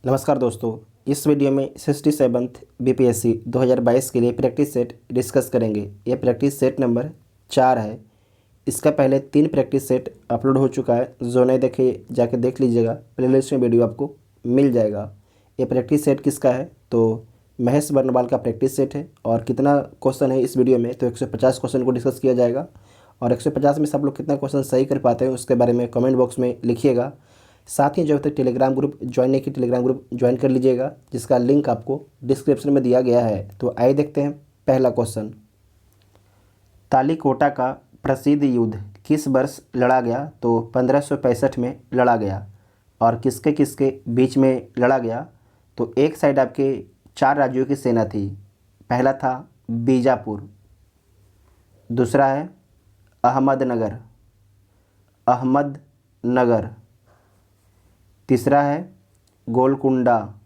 नमस्कार दोस्तों, इस वीडियो में 67th बीपीएससी 2022 के लिए प्रैक्टिस सेट डिस्कस करेंगे। यह प्रैक्टिस सेट नंबर 4 है। इसका पहले 3 प्रैक्टिस सेट अपलोड हो चुका है। जो नहीं देखे जाके देख लीजिएगा, प्लेलिस्ट में वीडियो आपको मिल जाएगा। ये प्रैक्टिस सेट किसका है तो महेश बर्नवाल का प्रैक्टिस सेट है। और कितना क्वेश्चन है इस वीडियो में तो 150 क्वेश्चन को डिस्कस किया जाएगा। और 150 में सब लोग कितना क्वेश्चन सही कर पाते हैं उसके बारे में कमेंट बॉक्स में लिखिएगा। साथ ही जो है टेलीग्राम ग्रुप ज्वाइन नहीं की, टेलीग्राम ग्रुप ज्वाइन कर लीजिएगा, जिसका लिंक आपको डिस्क्रिप्शन में दिया गया है। तो आइए देखते हैं पहला क्वेश्चन। तालीकोटा का प्रसिद्ध युद्ध किस वर्ष लड़ा गया तो 1565 में लड़ा गया। और किसके किसके बीच में लड़ा गया तो एक साइड आपके 4 राज्यों की सेना थी। पहला था बीजापुर, दूसरा है अहमदनगर, तीसरा है गोलकुंडा,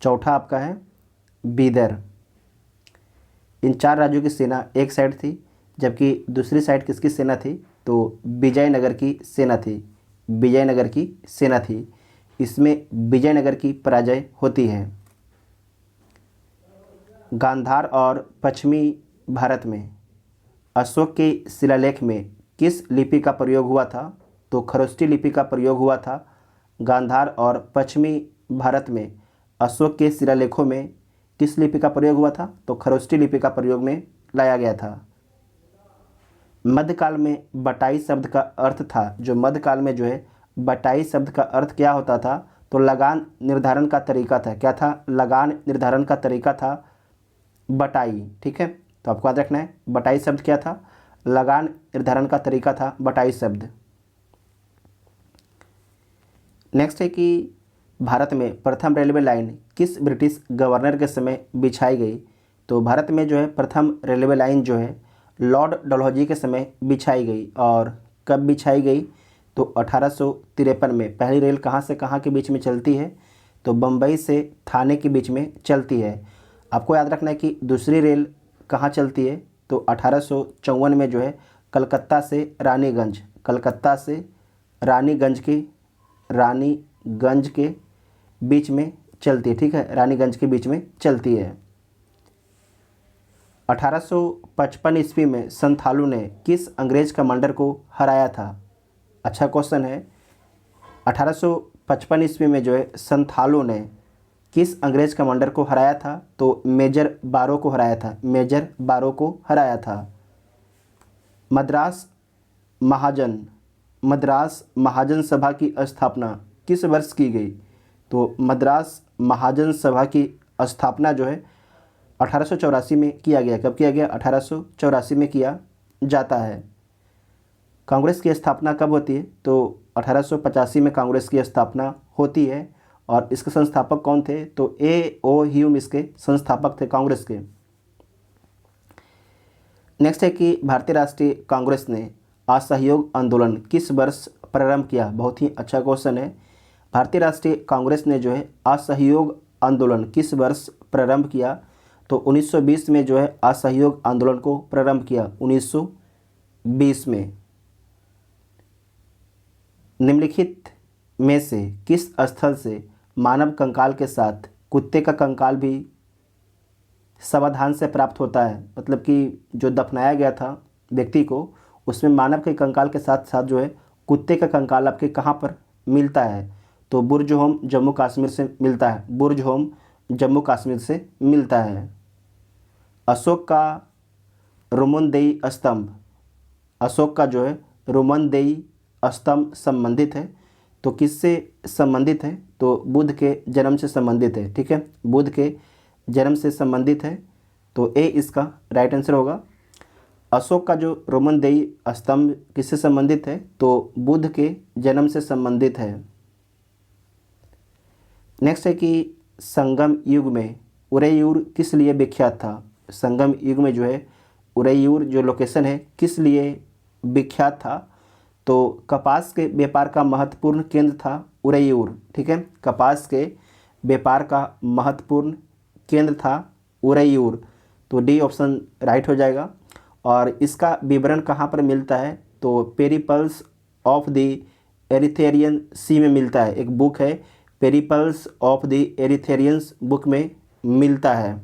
चौथा आपका है बीदर। इन 4 राज्यों की सेना एक साइड थी, जबकि दूसरी साइड किसकी सेना थी तो विजयनगर की सेना थी। इसमें विजयनगर की पराजय होती है। गांधार और पश्चिमी भारत में अशोक के शिलालेख में किस लिपि का प्रयोग हुआ था तो खरोष्ठी लिपि का प्रयोग हुआ था। गांधार और पश्चिमी भारत में अशोक के शिलालेखों में किस लिपि का प्रयोग हुआ था तो खरोष्ठी लिपि का प्रयोग में लाया गया था। मध्यकाल में बटाई शब्द का अर्थ था, जो मध्यकाल में जो है बटाई शब्द का अर्थ क्या होता था तो लगान निर्धारण का तरीका था। क्या था? लगान निर्धारण का तरीका था बटाई। ठीक है, तो आपको याद रखना है बटाई शब्द क्या था, लगान निर्धारण का तरीका था बटाई शब्द। नेक्स्ट है कि भारत में प्रथम रेलवे लाइन किस ब्रिटिश गवर्नर के समय बिछाई गई तो भारत में जो है प्रथम रेलवे लाइन जो है लॉर्ड डलहौजी के समय बिछाई गई। और कब बिछाई गई तो 1853 में। पहली रेल कहाँ से कहाँ के बीच में चलती है तो बम्बई से थाने के बीच में चलती है। आपको याद रखना है कि दूसरी रेल कहाँ चलती है तो 1854 में जो है कलकत्ता से रानीगंज के बीच में चलती है। ठीक है, रानीगंज के बीच में चलती है। 1855 ईस्वी में संथालू ने किस अंग्रेज कमांडर को हराया था। अच्छा क्वेश्चन है। 1855 ईस्वी में जो है संथालू ने किस अंग्रेज कमांडर को हराया था तो मेजर बारो को हराया था। मद्रास महाजन सभा की स्थापना किस वर्ष की गई तो मद्रास महाजन सभा की स्थापना जो है 1884 में किया गया। कब किया गया? 1884 में किया जाता है। कांग्रेस की स्थापना कब होती है तो 1885 में कांग्रेस की स्थापना होती है। और इसके संस्थापक कौन थे तो A.O. ह्यूम इसके संस्थापक थे कांग्रेस के। नेक्स्ट है कि भारतीय राष्ट्रीय कांग्रेस ने असहयोग आंदोलन किस वर्ष प्रारंभ किया। बहुत ही अच्छा क्वेश्चन है। भारतीय राष्ट्रीय कांग्रेस ने जो है असहयोग आंदोलन किस वर्ष प्रारंभ किया तो 1920 में जो है असहयोग आंदोलन को प्रारंभ किया 1920 में। निम्नलिखित में से किस स्थल से मानव कंकाल के साथ कुत्ते का कंकाल भी सावधान से प्राप्त होता है। मतलब कि जो दफनाया गया था व्यक्ति को, उसमें मानव के कंकाल के साथ साथ जो है कुत्ते का कंकाल आपके कहाँ पर मिलता है तो बुर्ज होम जम्मू कश्मीर से मिलता है। अशोक का जो है रोमनदेई स्तंभ संबंधित है तो किससे संबंधित है तो बुद्ध के जन्म से संबंधित है। ठीक है, बुद्ध के जन्म से संबंधित है तो ए इसका राइट आंसर होगा। अशोक का जो रोमनदेई स्तंभ किससे संबंधित है तो बुद्ध के जन्म से संबंधित है। नेक्स्ट है कि संगम युग में उरेयूर किस लिए विख्यात था। संगम युग में जो है उरेयूर जो लोकेशन है किस लिए विख्यात था तो कपास के व्यापार का महत्वपूर्ण केंद्र था उरेयूर। ठीक है, कपास के व्यापार का महत्वपूर्ण केंद्र था उरेयूर, तो डी ऑप्शन राइट हो जाएगा। और इसका विवरण कहाँ पर मिलता है तो पेरिपल्स ऑफ द एरिथेरियन सी में मिलता है। एक बुक है पेरिपल्स ऑफ द एरिथेरियंस बुक में मिलता है।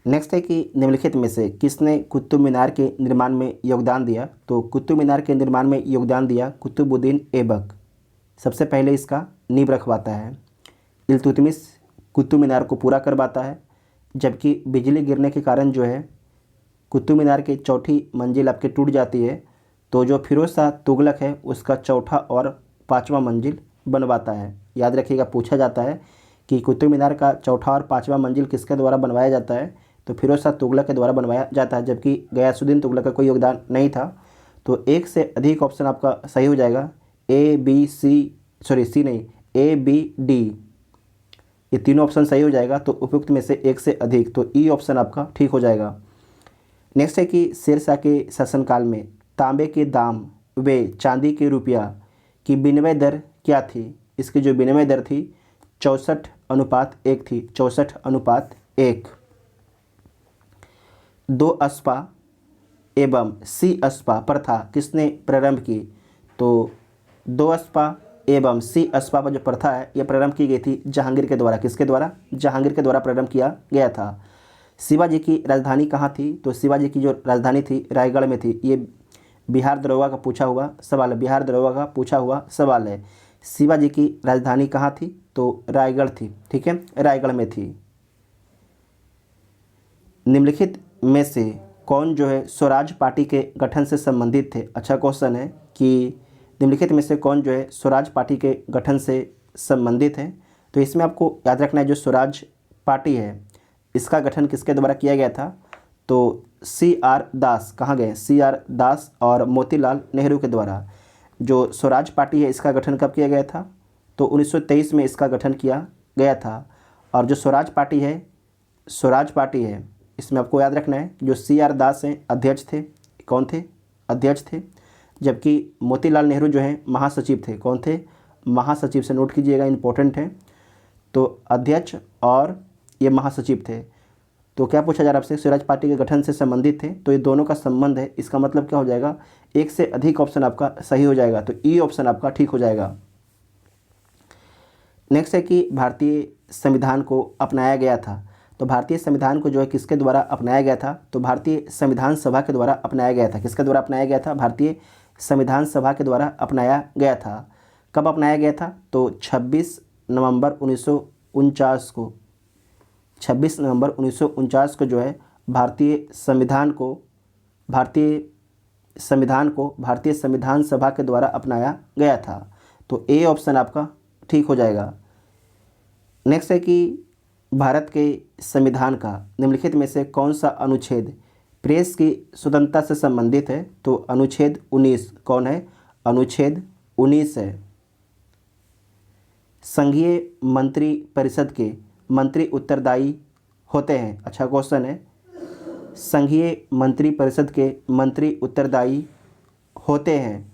नेक्स्ट है कि निम्नलिखित में से किसने कुतुब मीनार के निर्माण में योगदान दिया। तो कुतुब मीनार के निर्माण में योगदान दिया कुतुबुद्दीन ऐबक। सबसे पहले इसका नींव रखवाता है। इल्तुतमिश कुतुब मीनार को पूरा करवाता है, जबकि बिजली गिरने के कारण जो है कुतुब मीनार की चौथी मंजिल आपके टूट जाती है, तो जो फिरोज शाह तुगलक है उसका चौथा और पाँचवा मंजिल बनवाता है। याद रखिएगा, पूछा जाता है कि कुतुब मीनार का चौथा और पाँचवा मंजिल किसके द्वारा बनवाया जाता है, तो फिरोज शाह तुगलक के द्वारा बनवाया जाता है, जबकि गयासुद्दीन तुगलक का कोई योगदान नहीं था। तो एक से अधिक ऑप्शन आपका सही हो जाएगा। सी नहीं, ए बी डी, ये तीनों ऑप्शन सही हो जाएगा। तो उपयुक्त में से एक से अधिक, तो ई ऑप्शन आपका ठीक हो जाएगा। नेक्स्ट है कि शेरशाह के शासनकाल में तांबे के दाम व चांदी के रुपया की विनिमय दर क्या थी। इसकी जो विनिमय दर थी 64:1 थी, 64:1। दो अस्पा एवं सी अस्पा प्रथा किसने प्रारंभ की। तो दो अस्पा एवं सी अस्पा पर जो प्रथा है यह प्रारंभ की गई थी जहांगीर के द्वारा। किसके द्वारा? जहांगीर के द्वारा प्रारंभ किया गया था। शिवाजी की राजधानी कहाँ थी। तो शिवाजी की जो राजधानी थी रायगढ़ में थी। ये बिहार दरोगा का पूछा हुआ सवाल है, बिहार दरोगा का पूछा हुआ सवाल है। शिवाजी की राजधानी कहाँ थी। तो रायगढ़ थी। ठीक है, रायगढ़ में थी। निम्नलिखित में से कौन जो है स्वराज पार्टी के गठन से संबंधित थे। अच्छा क्वेश्चन है कि निम्नलिखित में से कौन जो है स्वराज पार्टी के गठन से संबंधित है। तो इसमें आपको याद रखना है जो स्वराज पार्टी है इसका गठन किसके द्वारा किया गया था। तो CR दास, कहाँ गए, CR दास और मोतीलाल नेहरू के द्वारा। जो स्वराज पार्टी है इसका गठन कब किया गया था। तो 1923 में इसका गठन किया गया था। और जो स्वराज पार्टी है इसमें आपको याद रखना है जो CR दास हैं अध्यक्ष थे। कौन थे? अध्यक्ष थे। जबकि मोतीलाल नेहरू जो हैं महासचिव थे। कौन थे? महासचिव। से नोट कीजिएगा, इंपॉर्टेंट है। तो अध्यक्ष और ये महासचिव थे। तो क्या पूछा जा रहा है आपसे, स्वराज पार्टी के गठन से संबंधित थे। तो ये दोनों का संबंध है, इसका मतलब क्या हो जाएगा, एक से अधिक ऑप्शन आपका सही हो जाएगा। तो ई ऑप्शन आपका ठीक हो जाएगा। नेक्स्ट है कि भारतीय संविधान को अपनाया गया था। तो भारतीय संविधान को जो है किसके द्वारा अपनाया गया था। तो भारतीय संविधान सभा के द्वारा अपनाया गया था। किसके द्वारा अपनाया गया था? भारतीय संविधान सभा के द्वारा अपनाया गया था। कब अपनाया गया था? तो 26 नवंबर 1949 को। 26 नवंबर 1949 को जो है भारतीय संविधान सभा के द्वारा अपनाया गया था। तो ए ऑप्शन आपका ठीक हो जाएगा। नेक्स्ट है कि भारत के संविधान का निम्नलिखित में से कौन सा अनुच्छेद प्रेस की स्वतंत्रता से संबंधित है। तो अनुच्छेद 19 कौन है? अनुच्छेद 19 है। संघीय मंत्री परिषद के मंत्री उत्तरदायी होते हैं। अच्छा क्वेश्चन है, संघीय मंत्री परिषद के मंत्री उत्तरदायी होते हैं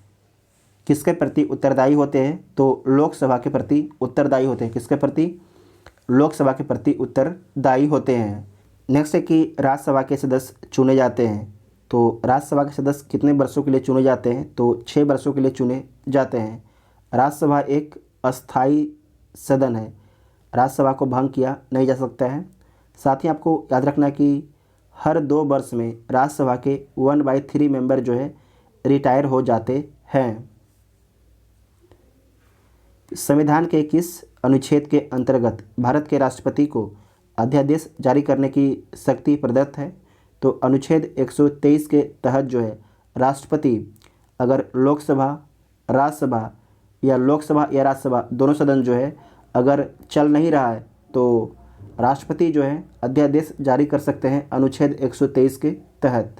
किसके प्रति उत्तरदायी होते हैं। तो लोकसभा के प्रति उत्तरदायी होते हैं। किसके प्रति? लोकसभा के प्रति उत्तरदायी होते हैं। नेक्स्ट है कि राज्यसभा के सदस्य चुने जाते हैं। तो राज्यसभा के सदस्य कितने वर्षों के लिए चुने जाते हैं। तो 6 वर्षों के लिए चुने जाते हैं। राज्यसभा एक अस्थायी सदन है, राज्यसभा को भंग किया नहीं जा सकता है। साथ ही आपको याद रखना है कि हर 2 वर्ष में राज्यसभा के 1/3 मेंबर जो है रिटायर हो जाते हैं। संविधान के किस अनुच्छेद के अंतर्गत भारत के राष्ट्रपति को अध्यादेश जारी करने की शक्ति प्रदत्त है। तो अनुच्छेद 123 के तहत जो है राष्ट्रपति अगर लोकसभा या राज्यसभा दोनों सदन जो है अगर चल नहीं रहा है तो राष्ट्रपति जो है अध्यादेश जारी कर सकते हैं अनुच्छेद 123 के तहत।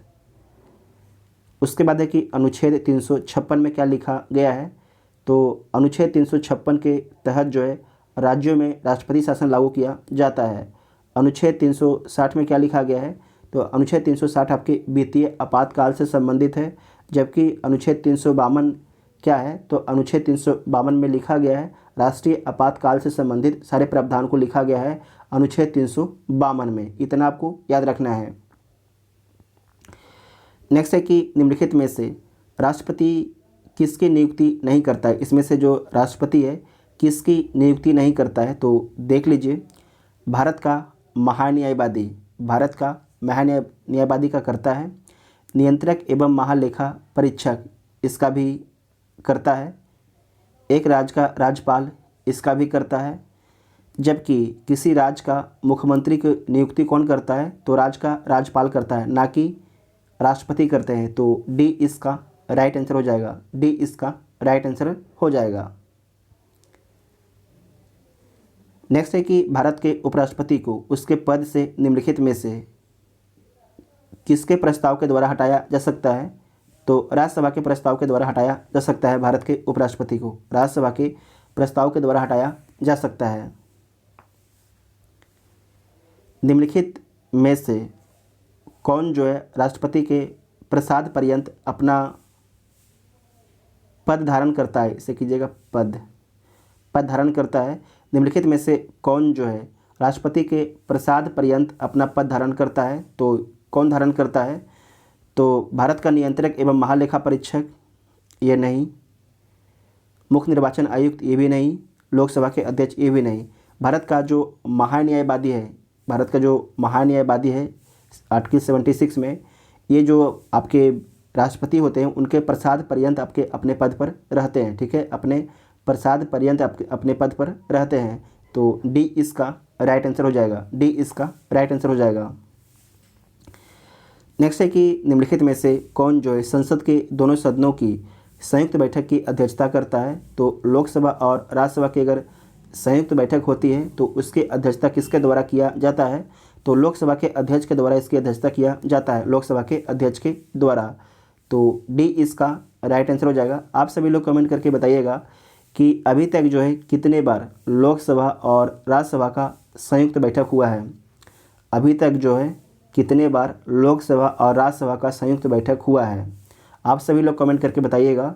उसके बाद है कि अनुच्छेद 356 में क्या लिखा गया है। तो अनुच्छेद 356 के तहत जो है राज्यों में राष्ट्रपति शासन लागू किया जाता है। अनुच्छेद 360 में क्या लिखा गया है। तो अनुच्छेद 360 आपके वित्तीय आपातकाल से संबंधित है। जबकि अनुच्छेद 352 क्या है। तो अनुच्छेद 352 में लिखा गया है राष्ट्रीय आपातकाल से संबंधित सारे प्रावधान को लिखा गया है अनुच्छेद 352 में। इतना आपको याद रखना है। नेक्स्ट है कि निम्नलिखित में से राष्ट्रपति किसकी नियुक्ति नहीं करता है, इसमें से जो राष्ट्रपति है किसकी नियुक्ति नहीं करता है, तो देख लीजिए भारत का महान्यायवादी, भारत का महान्यायवादी का करता है, नियंत्रक एवं महालेखा परीक्षक इसका भी करता है, एक राज्य का राज्यपाल इसका भी करता है, जबकि किसी राज्य का मुख्यमंत्री की नियुक्ति कौन करता है, तो राज्य का राज्यपाल करता है, ना कि राष्ट्रपति करते हैं। तो डी इसका राइट आंसर हो जाएगा, डी इसका राइट आंसर हो जाएगा। नेक्स्ट है कि भारत के उपराष्ट्रपति को उसके पद से निम्नलिखित में से किसके प्रस्ताव के द्वारा हटाया जा सकता है, तो राज्यसभा के प्रस्ताव के द्वारा हटाया जा सकता है। भारत के उपराष्ट्रपति को राज्यसभा के प्रस्ताव के द्वारा हटाया जा सकता है। निम्नलिखित में से कौन जो है राष्ट्रपति के प्रसाद पर्यंत अपना पद धारण करता है, इसे कीजिएगा पद धारण करता है। निम्नलिखित में से कौन जो है राष्ट्रपति के प्रसाद पर्यंत अपना पद धारण करता है, तो कौन धारण करता है, तो भारत का नियंत्रक एवं महालेखा परीक्षक ये नहीं, मुख्य निर्वाचन आयुक्त ये भी नहीं, लोकसभा के अध्यक्ष ये भी नहीं। भारत का जो महान्यायवादी है, भारत का जो महान्यायवादी है आर्टिकल 76 में, ये जो आपके राष्ट्रपति होते हैं उनके प्रसाद पर्यंत आपके अपने पद पर रहते हैं, ठीक है, अपने प्रसाद पर्यंत अपने पद पर रहते हैं। तो डी इसका राइट आंसर हो जाएगा, डी इसका राइट आंसर हो जाएगा। नेक्स्ट है कि निम्नलिखित में से कौन जो है संसद के दोनों सदनों की संयुक्त बैठक की अध्यक्षता करता है, तो लोकसभा और राज्यसभा की अगर संयुक्त बैठक होती है तो उसकी अध्यक्षता किसके द्वारा किया जाता है, तो लोकसभा के अध्यक्ष के द्वारा इसकी अध्यक्षता किया जाता है, लोकसभा के अध्यक्ष के द्वारा। तो डी इसका राइट आंसर हो जाएगा। आप सभी लोग कमेंट करके बताइएगा कि अभी तक जो है कितने बार लोकसभा और राज्यसभा का संयुक्त बैठक हुआ है, अभी तक जो है कितने बार लोकसभा और राज्यसभा का संयुक्त बैठक हुआ है, आप सभी लोग कमेंट करके बताइएगा।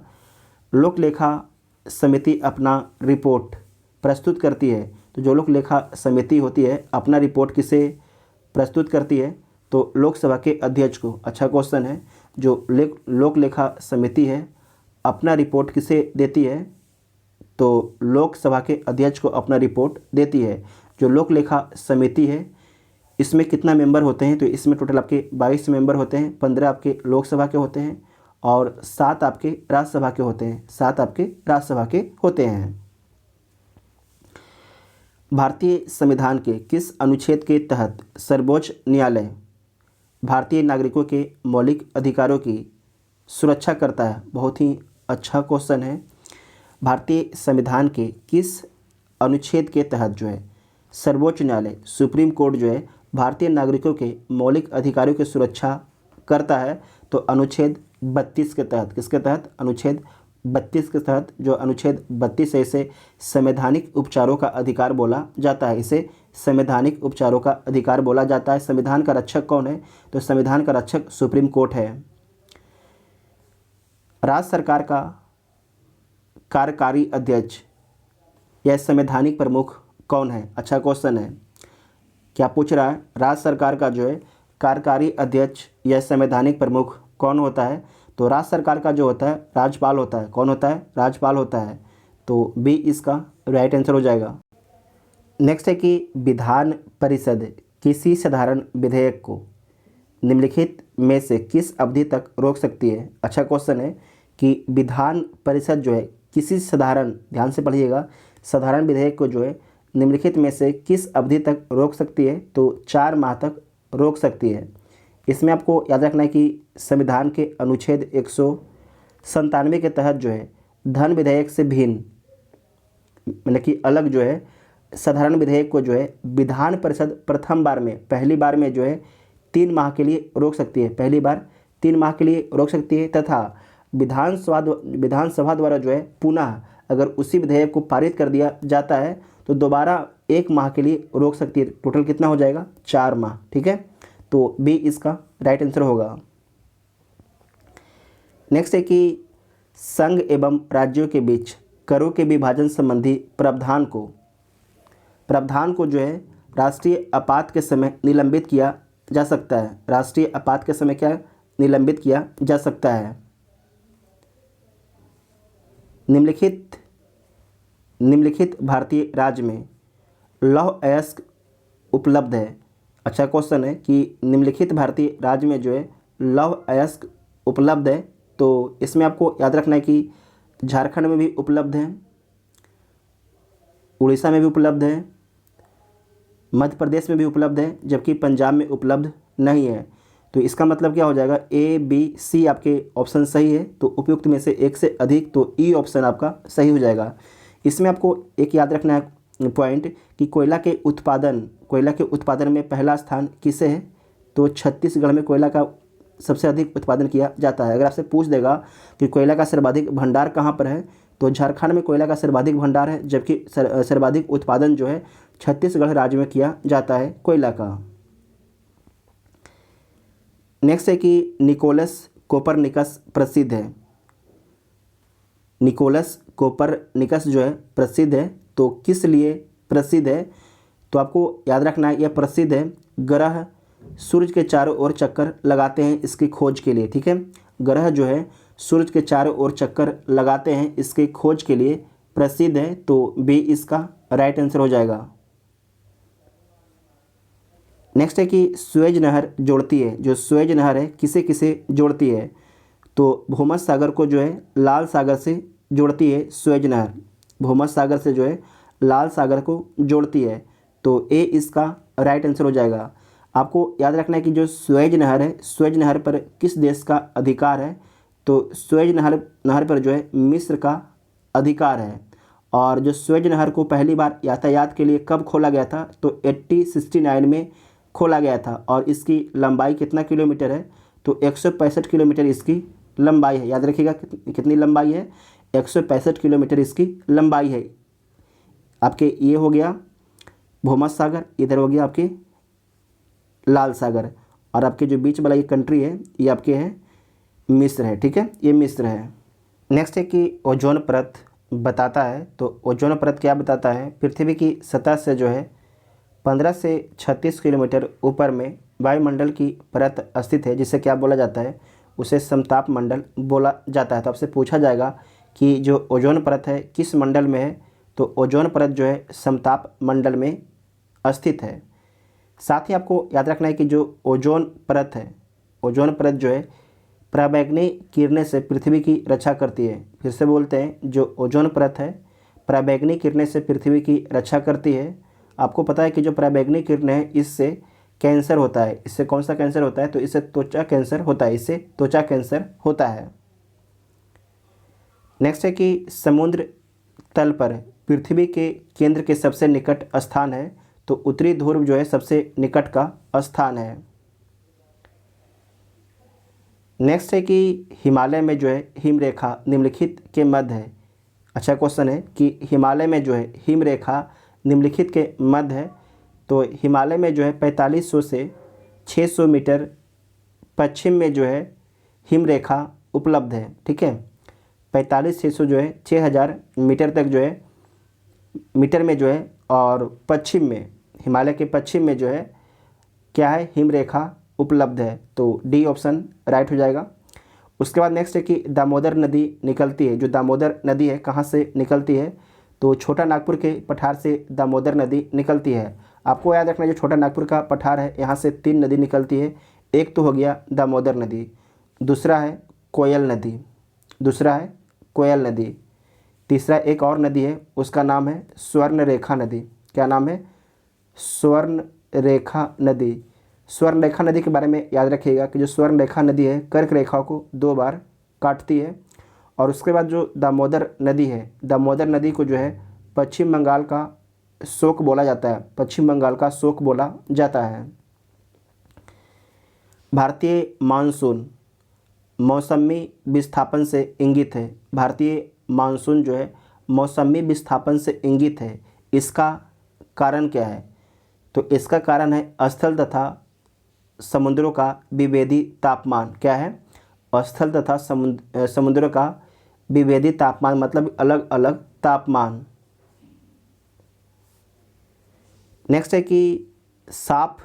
लोक लेखा समिति अपना रिपोर्ट प्रस्तुत करती है, तो जो लोक लेखा समिति होती है अपना रिपोर्ट किसे प्रस्तुत करती है, तो लोकसभा के अध्यक्ष को। अच्छा क्वेश्चन है, जो लोक लेखा समिति है अपना रिपोर्ट किसे देती है, तो लोकसभा के अध्यक्ष को अपना रिपोर्ट देती है। जो लोक लेखा समिति है इसमें कितना मेंबर होते हैं, तो इसमें टोटल आपके 22 मेंबर होते हैं, 15 आपके लोकसभा के होते हैं और 7 आपके राज्यसभा के होते हैं, 7 आपके राज्यसभा के होते हैं। भारतीय संविधान के किस अनुच्छेद के तहत सर्वोच्च न्यायालय भारतीय नागरिकों के मौलिक अधिकारों की सुरक्षा करता है? बहुत ही अच्छा क्वेश्चन है। भारतीय संविधान के किस अनुच्छेद के तहत जो है सर्वोच्च न्यायालय सुप्रीम कोर्ट जो है भारतीय नागरिकों के मौलिक अधिकारों की सुरक्षा करता है, तो अनुच्छेद 32 के तहत। किसके तहत? अनुच्छेद 32 के तहत। जो अनुच्छेद 32 है इसे संवैधानिक उपचारों का अधिकार बोला जाता है, इसे संवैधानिक उपचारों का अधिकार बोला जाता है। संविधान का रक्षक कौन है? तो संविधान का रक्षक सुप्रीम कोर्ट है। राज्य सरकार का कार्यकारी अध्यक्ष या संवैधानिक प्रमुख कौन है? अच्छा क्वेश्चन है। क्या पूछ रहा है? राज्य सरकार का जो है कार्यकारी अध्यक्ष या संवैधानिक प्रमुख कौन होता है? तो राज्य सरकार का जो होता है राज्यपाल होता है। कौन होता है? राज्यपाल होता है। तो बी इसका राइट आंसर हो जाएगा। नेक्स्ट है कि विधान परिषद किसी साधारण विधेयक को निम्नलिखित में से किस अवधि तक रोक सकती है? अच्छा क्वेश्चन है कि विधान परिषद जो है किसी साधारण, ध्यान से पढ़िएगा, साधारण विधेयक को जो है निम्नलिखित में से किस अवधि तक रोक सकती है? तो 4 माह तक रोक सकती है। इसमें आपको याद रखना है कि संविधान के अनुच्छेद 197 के तहत जो है धन विधेयक से भिन्न, मतलब कि अलग जो है साधारण विधेयक को जो है विधान परिषद प्रथम बार में, पहली बार में जो है 3 माह के लिए रोक सकती है। पहली बार 3 माह के लिए रोक सकती है, तथा विधानसभा द्वारा जो है पुनः अगर उसी विधेयक को पारित कर दिया जाता है तो दोबारा 1 माह के लिए रोक सकती है। टोटल कितना हो जाएगा? 4 माह। ठीक है, तो बी इसका राइट आंसर होगा। नेक्स्ट है कि संघ एवं राज्यों के बीच करों के विभाजन संबंधी प्रावधान को जो है राष्ट्रीय आपात के समय निलंबित किया जा सकता है। राष्ट्रीय आपात के समय क्या निलंबित किया जा सकता है? निम्नलिखित भारतीय राज्य में लौह अयस्क उपलब्ध है। अच्छा क्वेश्चन है कि निम्नलिखित भारतीय राज्य में जो है लौह अयस्क उपलब्ध है, तो इसमें आपको याद रखना है कि झारखंड में भी उपलब्ध है, उड़ीसा में भी उपलब्ध है, मध्य प्रदेश में भी उपलब्ध है, जबकि पंजाब में उपलब्ध नहीं है। तो इसका मतलब क्या हो जाएगा, ए बी सी आपके ऑप्शन सही है, तो उपयुक्त में से एक से अधिक, तो ई ऑप्शन आपका सही हो जाएगा। इसमें आपको एक याद रखना है पॉइंट कि कोयला के उत्पादन में पहला स्थान किसे है, तो छत्तीसगढ़ में कोयला का सबसे अधिक उत्पादन किया जाता है। अगर आपसे पूछ देगा कि कोयला का सर्वाधिक भंडार कहाँ पर है, तो झारखंड में कोयला का सर्वाधिक भंडार है, जबकि सर्वाधिक उत्पादन जो है छत्तीसगढ़ राज्य में किया जाता है कोयला का। नेक्स्ट है कि निकोलस कोपरनिकस प्रसिद्ध है। निकोलस कोपरनिकस जो है प्रसिद्ध है, तो किस लिए प्रसिद्ध है, तो आपको याद रखना है यह प्रसिद्ध है ग्रह सूरज के चारों ओर चक्कर लगाते हैं इसकी खोज के लिए। ठीक है, ग्रह जो है सूरज के चारों ओर चक्कर लगाते हैं इसके खोज के लिए प्रसिद्ध है, तो बी इसका राइट आंसर हो जाएगा। नेक्स्ट है कि सुएज नहर जोड़ती है, जो सुएज नहर है किसे किसे जोड़ती है, तो भूमध्य सागर को जो है लाल सागर से जोड़ती है सुएज नहर, भूमध्य सागर से जो है लाल सागर को जोड़ती है, तो ए इसका राइट आंसर हो जाएगा। आपको याद रखना है कि जो सुएज नहर है, सुएज नहर पर किस देश का अधिकार है, तो सुएज नहर पर जो है मिस्र का अधिकार है। और जो सुएज नहर को पहली बार यातायात के लिए कब खोला गया था, तो 1869 में खोला गया था, और इसकी लंबाई कितना किलोमीटर है, तो 165 किलोमीटर इसकी लंबाई है। याद रखिएगा कितनी लंबाई है, 165 किलोमीटर इसकी लंबाई है। आपके ये हो गया भूमध्य सागर, इधर हो गया आपके लाल सागर, और आपके जो बीच वाला ये कंट्री है ये आपके है मिस्र है। ठीक है, ये मिस्र है। नेक्स्ट है कि ओजोन परत बताता है, तो ओजोन परत क्या बताता है, पृथ्वी की सतह से जो है 15 से 36 किलोमीटर ऊपर में वायुमंडल की परत स्थित है, जिसे क्या बोला जाता है, उसे समताप मंडल बोला जाता है। तो आपसे पूछा जाएगा कि जो ओजोन परत है किस मंडल में है, तो ओजोन परत जो है समताप मंडल में स्थित है। साथ ही आपको याद रखना है कि जो ओजोन परत है, ओजोन परत जो है पराबैंगनी किरणें से पृथ्वी की रक्षा करती है। फिर से बोलते हैं, जो ओजोन परत है पराबैंगनी किरणें से पृथ्वी की रक्षा करती है। आपको पता है कि जो पराबैंगनी किरण है इससे कैंसर होता है, इससे कौन सा कैंसर होता है, तो इससे त्वचा कैंसर होता है, इससे त्वचा कैंसर होता है। नेक्स्ट है कि समुद्र तल पर पृथ्वी के केंद्र के सबसे निकट स्थान है, तो उत्तरी ध्रुव जो है सबसे निकट का स्थान है। नेक्स्ट है कि हिमालय में जो है हिमरेखा निम्नलिखित के मध्य है। अच्छा क्वेश्चन है कि हिमालय में जो है हिमरेखा निम्नलिखित के मध्य है, तो हिमालय में जो है 4500 से 600 मीटर पश्चिम में जो है हिमरेखा उपलब्ध है। ठीक है, 4500 जो है 6000 मीटर तक जो है मीटर में जो है, और पश्चिम में हिमालय के पश्चिम में जो है क्या है, हिमरेखा उपलब्ध है, तो डी ऑप्शन राइट हो जाएगा। उसके बाद नेक्स्ट है कि दामोदर नदी निकलती है, जो दामोदर नदी है कहाँ से निकलती है, तो छोटा नागपुर के पठार से दामोदर नदी निकलती है। आपको याद रखना है जो छोटा नागपुर का पठार है यहाँ से 3 नदी निकलती है, एक तो हो गया दामोदर नदी, दूसरा है कोयल नदी, तीसरा एक और नदी है उसका नाम है स्वर्णरेखा नदी। क्या नाम है, स्वर्णरेखा नदी। स्वर्णरेखा नदी के बारे में याद रखिएगा कि जो स्वर्णरेखा नदी है कर्क रेखा को 2 बार काटती है। और उसके बाद जो दामोदर नदी है, दामोदर नदी को जो है पश्चिम बंगाल का शोक बोला जाता है, पश्चिम बंगाल का शोक बोला जाता है। भारतीय मानसून मौसमी विस्थापन से इंगित है, भारतीय मानसून जो है मौसमी विस्थापन से इंगित है, इसका कारण क्या है, तो इसका कारण है स्थल तथा समुद्रों का विभेदी तापमान। क्या है, स्थल तथा समुद्रों का विभेदी तापमान, मतलब अलग अलग तापमान। नेक्स्ट है कि साफ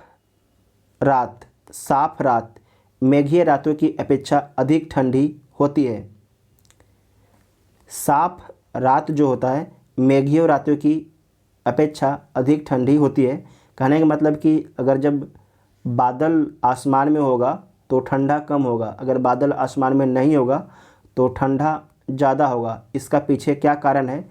रात मेघीय रातों की अपेक्षा अधिक ठंडी होती है। साफ रात जो होता है मेघियों रातों की अपेक्षा अधिक ठंडी होती है। कहने का मतलब कि अगर जब बादल आसमान में होगा तो ठंडा कम होगा, अगर बादल आसमान में नहीं होगा तो ठंडा ज़्यादा होगा। इसका पीछे क्या कारण है?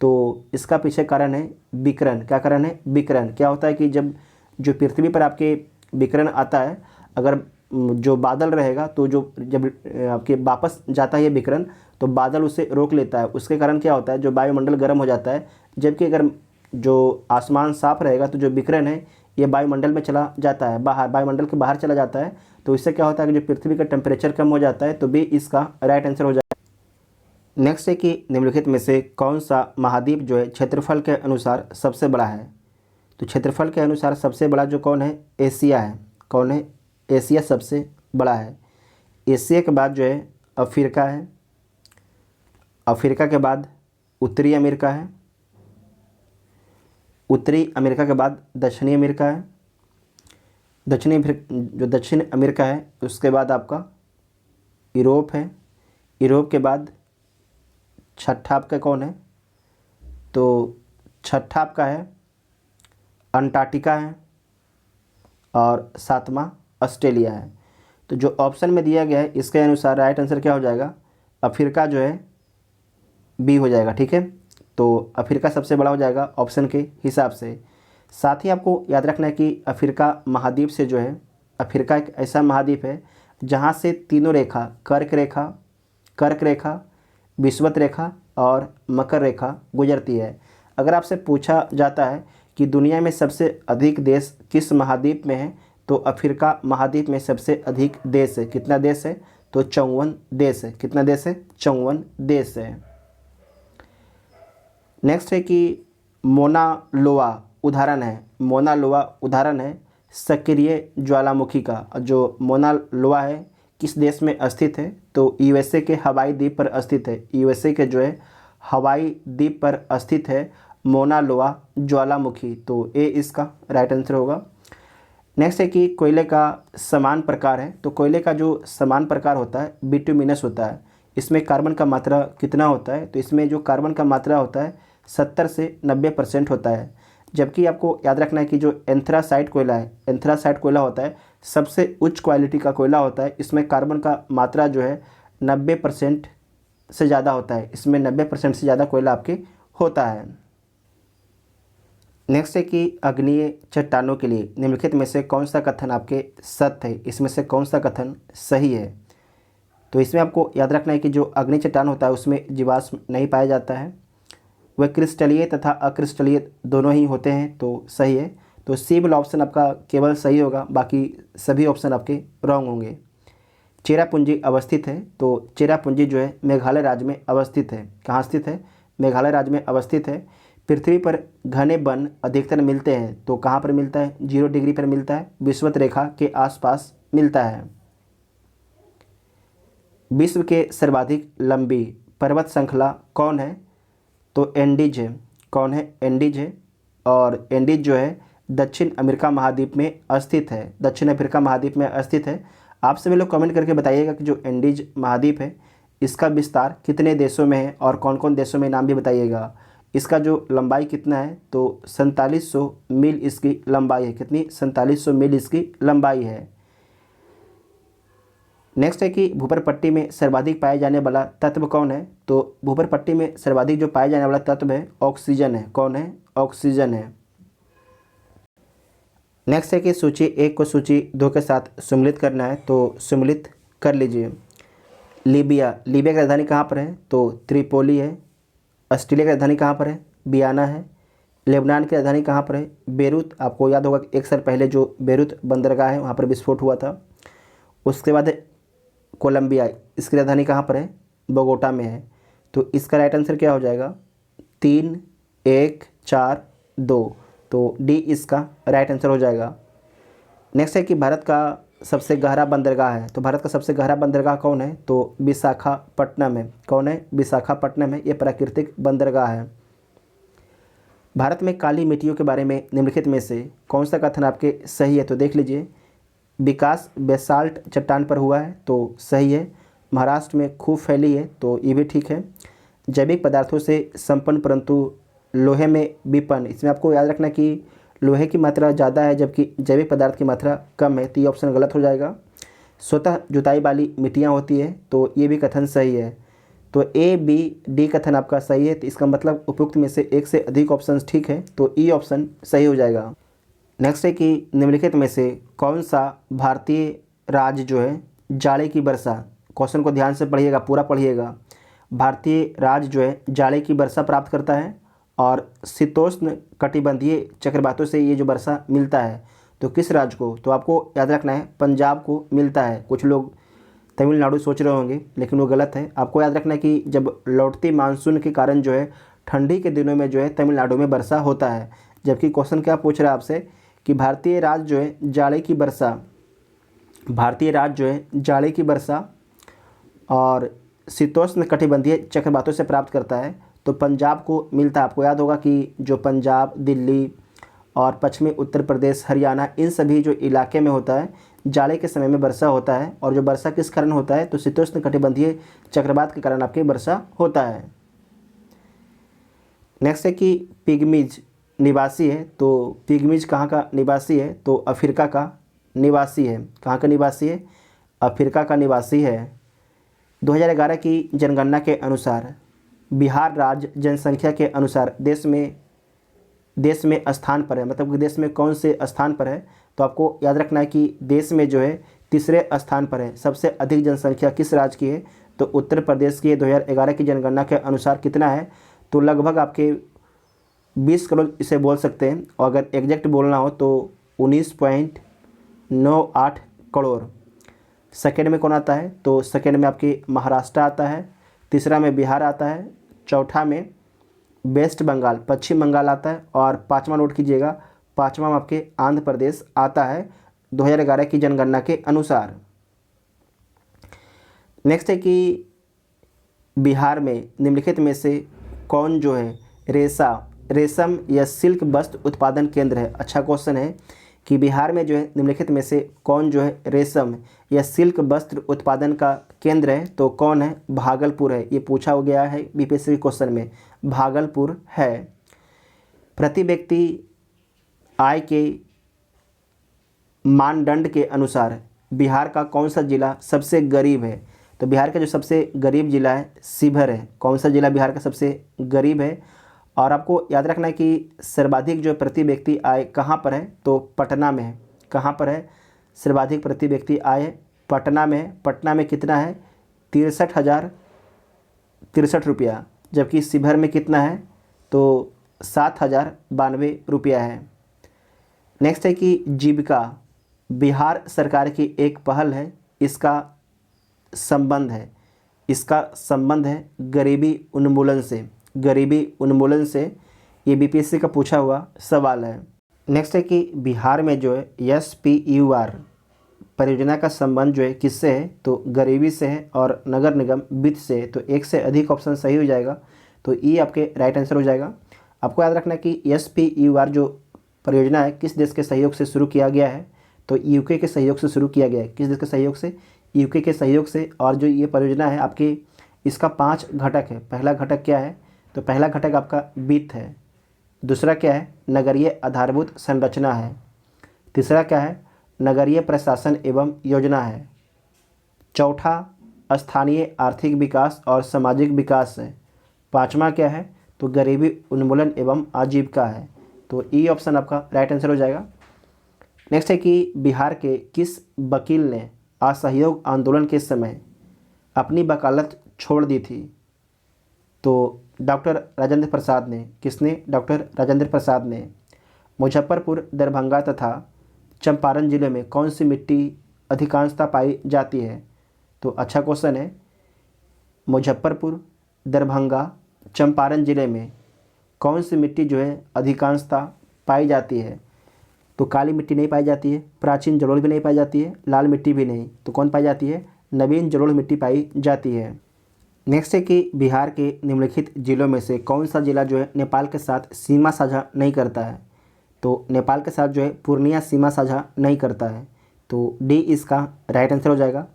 तो इसका पीछे कारण है विकिरण। क्या कारण है? विकिरण। क्या होता है कि जब जो पृथ्वी पर आपके विकिरण आता है, अगर जो बादल रहेगा तो जो जब आपके वापस जाता है ये विकिरण तो बादल उसे रोक लेता है। उसके कारण क्या होता है, जो वायुमंडल गर्म हो जाता है। जबकि अगर जो आसमान साफ रहेगा तो जो विकिरण है ये वायुमंडल में चला जाता है, बाहर वायुमंडल के बाहर चला जाता है। तो इससे क्या होता है कि जो पृथ्वी का टेम्परेचर कम हो जाता है। तो बी इसका राइट आंसर हो जाएगा। नेक्स्ट है कि निम्नलिखित में से कौन सा महाद्वीप जो है क्षेत्रफल के अनुसार सबसे बड़ा है? तो क्षेत्रफल के अनुसार सबसे बड़ा जो कौन है? एशिया है। कौन है? एशिया सबसे बड़ा है। एशिया के बाद जो है अफ्रीका है। अफ्रीका के बाद उत्तरी अमेरिका है। उत्तरी अमेरिका के बाद दक्षिणी अमेरिका है। दक्षिण अमेरिका है उसके बाद आपका यूरोप है। यूरोप के बाद छठा आपका कौन है? तो छठा आपका है अंटार्कटिका है और सातवां ऑस्ट्रेलिया है। तो जो ऑप्शन में दिया गया है इसके अनुसार राइट आंसर क्या हो जाएगा? अफ्रीका जो है बी हो जाएगा। ठीक है, तो अफ्रीका सबसे बड़ा हो जाएगा ऑप्शन के हिसाब से। साथ ही आपको याद रखना है कि अफ्रीका महाद्वीप से जो है, अफ्रीका एक ऐसा महाद्वीप है जहाँ से तीनों रेखा कर्क रेखा, विषुवत रेखा और मकर रेखा गुजरती है। अगर आपसे पूछा जाता है कि दुनिया में सबसे अधिक देश किस महाद्वीप में है, तो अफ्रीका महाद्वीप में सबसे अधिक देश है। कितना देश है? तो 54 देश है। कितना देश है? 54 देश है। नेक्स्ट है कि मोना लोआ उदाहरण है। मोना लोआ उदाहरण है सक्रिय ज्वालामुखी का। जो मोना लोआ है किस देश में स्थित है? तो यूएसए के हवाई द्वीप पर स्थित है। यूएसए के जो है हवाई द्वीप पर स्थित है मोना लोआ ज्वालामुखी। तो ए इसका राइट आंसर होगा। नेक्स्ट है कि कोयले का समान प्रकार है। तो कोयले का जो समान प्रकार होता है बिटुमिनस होता है। इसमें कार्बन का मात्रा कितना होता है? तो इसमें जो कार्बन का मात्रा होता है 70 से 90% होता है। जबकि आपको याद रखना है कि जो एंथ्रासाइट कोयला है, एंथ्रासाइट कोयला होता है सबसे उच्च क्वालिटी का कोयला होता है। इसमें कार्बन का मात्रा जो है 90% से ज़्यादा होता है। इसमें 90% से ज़्यादा कोयला आपके होता है। नेक्स्ट है कि अग्नीय चट्टानों के लिए निम्नलिखित में से कौन सा कथन आपके सत्य है? इसमें से कौन सा कथन सही है? तो इसमें आपको याद रखना है कि जो अग्नि चट्टान होता है उसमें जीवाश्म नहीं पाया जाता है, वह क्रिस्टलीय तथा अक्रिस्टलीय दोनों ही होते हैं। तो सही है। तो सी वाला ऑप्शन आपका केवल सही होगा, बाकी सभी ऑप्शन आपके रॉन्ग होंगे। चेरापूंजी अवस्थित है। तो चेरापूंजी जो है मेघालय राज्य में अवस्थित है। कहाँ स्थित है? मेघालय राज्य में अवस्थित है। पृथ्वी पर घने वन अधिकतर मिलते हैं। तो कहाँ पर मिलता है? 0 डिग्री पर मिलता है, विषुवत रेखा के आसपास मिलता है। विश्व के सर्वाधिक लंबी पर्वत श्रृंखला कौन है? तो एंडीज है। कौन है? एंडीज है। और एंडीज जो है दक्षिण अमेरिका महाद्वीप में स्थित है। दक्षिण अफ्रीका महाद्वीप में स्थित है। आप सभी लोग कमेंट करके बताइएगा कि जो एंडीज महाद्वीप है इसका विस्तार कितने देशों में है और कौन कौन देशों में, नाम भी बताइएगा। इसका जो लंबाई कितना है? तो 4700 मील इसकी लंबाई है। कितनी? 4700 मील इसकी लंबाई है। नेक्स्ट है कि भूपर्पट्टी में सर्वाधिक पाए जाने वाला तत्व कौन है? तो भूपर्पट्टी में सर्वाधिक जो पाए जाने वाला तत्व है ऑक्सीजन है। कौन है? ऑक्सीजन है। नेक्स्ट है कि सूची 1 को सूची 2 के साथ सम्मिलित करना है। तो सम्मिलित कर लीजिए। लीबिया की राजधानी कहाँ पर है? तो त्रिपोली है। ऑस्ट्रेलिया की राजधानी कहाँ पर है? बियाना है। लेबनान की राजधानी कहाँ पर है? बेरूत। आपको याद होगा कि 1 साल पहले जो बेरूत बंदरगाह है वहाँ पर विस्फोट हुआ था। उसके बाद कोलंबिया, इसकी राजधानी कहाँ पर है? बोगोटा में है। तो इसका राइट आंसर क्या हो जाएगा? 3, 1, 4, 2। तो डी इसका राइट आंसर हो जाएगा। नेक्स्ट है कि भारत का सबसे गहरा बंदरगाह है। तो भारत का सबसे गहरा बंदरगाह कौन है? तो विशाखापट्टनम है। कौन है? विशाखापट्टनम है। ये प्राकृतिक बंदरगाह है। भारत में काली मिट्टियों के बारे में निम्नलिखित में से कौन सा कथन आपके सही है? तो देख लीजिए। विकास बेसाल्ट चट्टान पर हुआ है। तो सही है। महाराष्ट्र में खूब फैली है। तो ये भी ठीक है। जैविक पदार्थों से संपन्न परंतु लोहे में विपन्न। इसमें आपको याद रखना कि लोहे की मात्रा ज़्यादा है जबकि जैविक पदार्थ की मात्रा कम है, तो ये ऑप्शन गलत हो जाएगा। स्वतः जुताई वाली मिट्टियाँ होती है, तो ये भी कथन सही है। तो ए बी डी कथन आपका सही है, तो इसका मतलब उपयुक्त में से एक से अधिक ऑप्शन ठीक है, तो ई ऑप्शन सही हो जाएगा। नेक्स्ट है कि निम्नलिखित में से कौन सा भारतीय राज्य जो है जाड़े की वर्षा, क्वेश्चन को ध्यान से पढ़िएगा, पूरा पढ़िएगा। भारतीय राज्य जो है जाड़े की वर्षा प्राप्त करता है और शीतोष्ण कटिबंधीय चक्रवातों से ये जो वर्षा मिलता है, तो किस राज्य को? तो आपको याद रखना है पंजाब को मिलता है। कुछ लोग तमिलनाडु सोच रहे होंगे लेकिन वो गलत है। आपको याद रखना है कि जब लौटती मानसून के कारण जो है ठंडी के दिनों में जो है तमिलनाडु में वर्षा होता है। जबकि क्वेश्चन क्या पूछ रहा है आपसे कि भारतीय राज्य जो है जाड़े की वर्षा, भारतीय राज्य जो है जाड़े की वर्षा और शीतोष्ण कटिबंधीय चक्रवातों से प्राप्त करता है, तो पंजाब को मिलता है। आपको याद होगा कि जो पंजाब, दिल्ली और पश्चिमी उत्तर प्रदेश, हरियाणा, इन सभी जो इलाके में होता है जाड़े के समय में वर्षा होता है। और जो वर्षा किस कारण होता है? तो शीतोष्ण कटिबंधीय चक्रवात के कारण आपकी वर्षा होता है। नेक्स्ट है कि पिग्मीज निवासी है, तो पिग्मीज कहाँ का निवासी है? तो अफ्रीका का निवासी है। कहाँ का निवासी है? अफ्रीका का निवासी है। 2011 की जनगणना के अनुसार बिहार राज्य जनसंख्या के अनुसार देश में स्थान पर है, मतलब कि देश में कौन से स्थान पर है? तो आपको याद रखना है कि देश में जो है तीसरे स्थान पर है। सबसे अधिक जनसंख्या किस राज्य की है? तो उत्तर प्रदेश की 2011 की जनगणना के अनुसार कितना है? तो लगभग आपके 20 करोड़ इसे बोल सकते हैं, और अगर एग्जैक्ट बोलना हो तो 19.98 करोड़। सेकेंड में कौन आता है? तो सेकेंड में आपके महाराष्ट्र आता है, तीसरा में बिहार आता है, चौथा में वेस्ट बंगाल, पश्चिम बंगाल आता है, और पाँचवा नोट कीजिएगा, पाँचवा में आपके आंध्र प्रदेश आता है 2011 की जनगणना के अनुसार। नेक्स्ट है कि बिहार में निम्नलिखित में से कौन जो है रेशम या सिल्क वस्त्र उत्पादन केंद्र है? अच्छा क्वेश्चन है कि बिहार में जो है निम्नलिखित में से कौन जो है रेशम या सिल्क वस्त्र उत्पादन का केंद्र है? तो कौन है? भागलपुर है। ये पूछा हो गया है बीपीएससी क्वेश्चन में, भागलपुर है। प्रति व्यक्ति आय के मानदंड के अनुसार बिहार का कौन सा जिला सबसे गरीब है? तो बिहार का जो सबसे गरीब जिला है शिवहर है। कौन सा जिला बिहार का सबसे गरीब है? और आपको याद रखना है कि सर्वाधिक जो प्रति व्यक्ति आय कहाँ पर है? तो पटना में है। कहाँ पर है सर्वाधिक प्रति व्यक्ति आय? पटना में है। पटना में कितना है? 63,063 रुपया। जबकि शिवहर में कितना है? तो 7,092 रुपया है। नेक्स्ट है कि जीविका बिहार सरकार की एक पहल है, इसका संबंध है गरीबी उन्मूलन से। गरीबी उन्मूलन से, ये बीपीएससी का पूछा हुआ सवाल है। नेक्स्ट है कि बिहार में जो है SPUR परियोजना का संबंध जो है किससे है? तो गरीबी से है और नगर निगम वित्त से। तो एक से अधिक ऑप्शन सही हो जाएगा, तो ये आपके राइट आंसर हो जाएगा। आपको याद रखना है कि SPUR जो परियोजना है किस देश के सहयोग से शुरू किया गया है? तो यूके के सहयोग से शुरू किया गया है। किस देश के सहयोग से? यूके के सहयोग से। और जो ये परियोजना है आपकी, इसका 5 घटक है। पहला घटक क्या है? तो पहला घटक आपका वित्त है। दूसरा क्या है? नगरीय आधारभूत संरचना है। तीसरा क्या है? नगरीय प्रशासन एवं योजना है। चौथा स्थानीय आर्थिक विकास और सामाजिक विकास है। पाँचवा क्या है? तो गरीबी उन्मूलन एवं आजीविका है। तो ई ऑप्शन आपका राइट आंसर हो जाएगा। नेक्स्ट है कि बिहार के किस वकील ने असहयोग आंदोलन के समय अपनी वकालत छोड़ दी थी? तो डॉक्टर राजेंद्र प्रसाद ने। किसने? डॉक्टर राजेंद्र प्रसाद ने। मुजफ्फरपुर, दरभंगा तथा चंपारण जिले में कौन सी मिट्टी अधिकांशतः पाई जाती है? तो अच्छा क्वेश्चन है। मुजफ्फरपुर, दरभंगा, चंपारण जिले में कौन सी मिट्टी जो है अधिकांशतः पाई जाती है? तो काली मिट्टी नहीं पाई जाती है, प्राचीन जलोढ़ भी नहीं पाई जाती है, लाल मिट्टी भी नहीं। तो कौन पाई जाती है? नवीन जलोढ़ मिट्टी पाई जाती है। नेक्स्ट है कि बिहार के निम्नलिखित जिलों में से कौन सा जिला जो है नेपाल के साथ सीमा साझा नहीं करता है? तो नेपाल के साथ जो है पूर्णिया सीमा साझा नहीं करता है। तो डी इसका राइट आंसर हो जाएगा।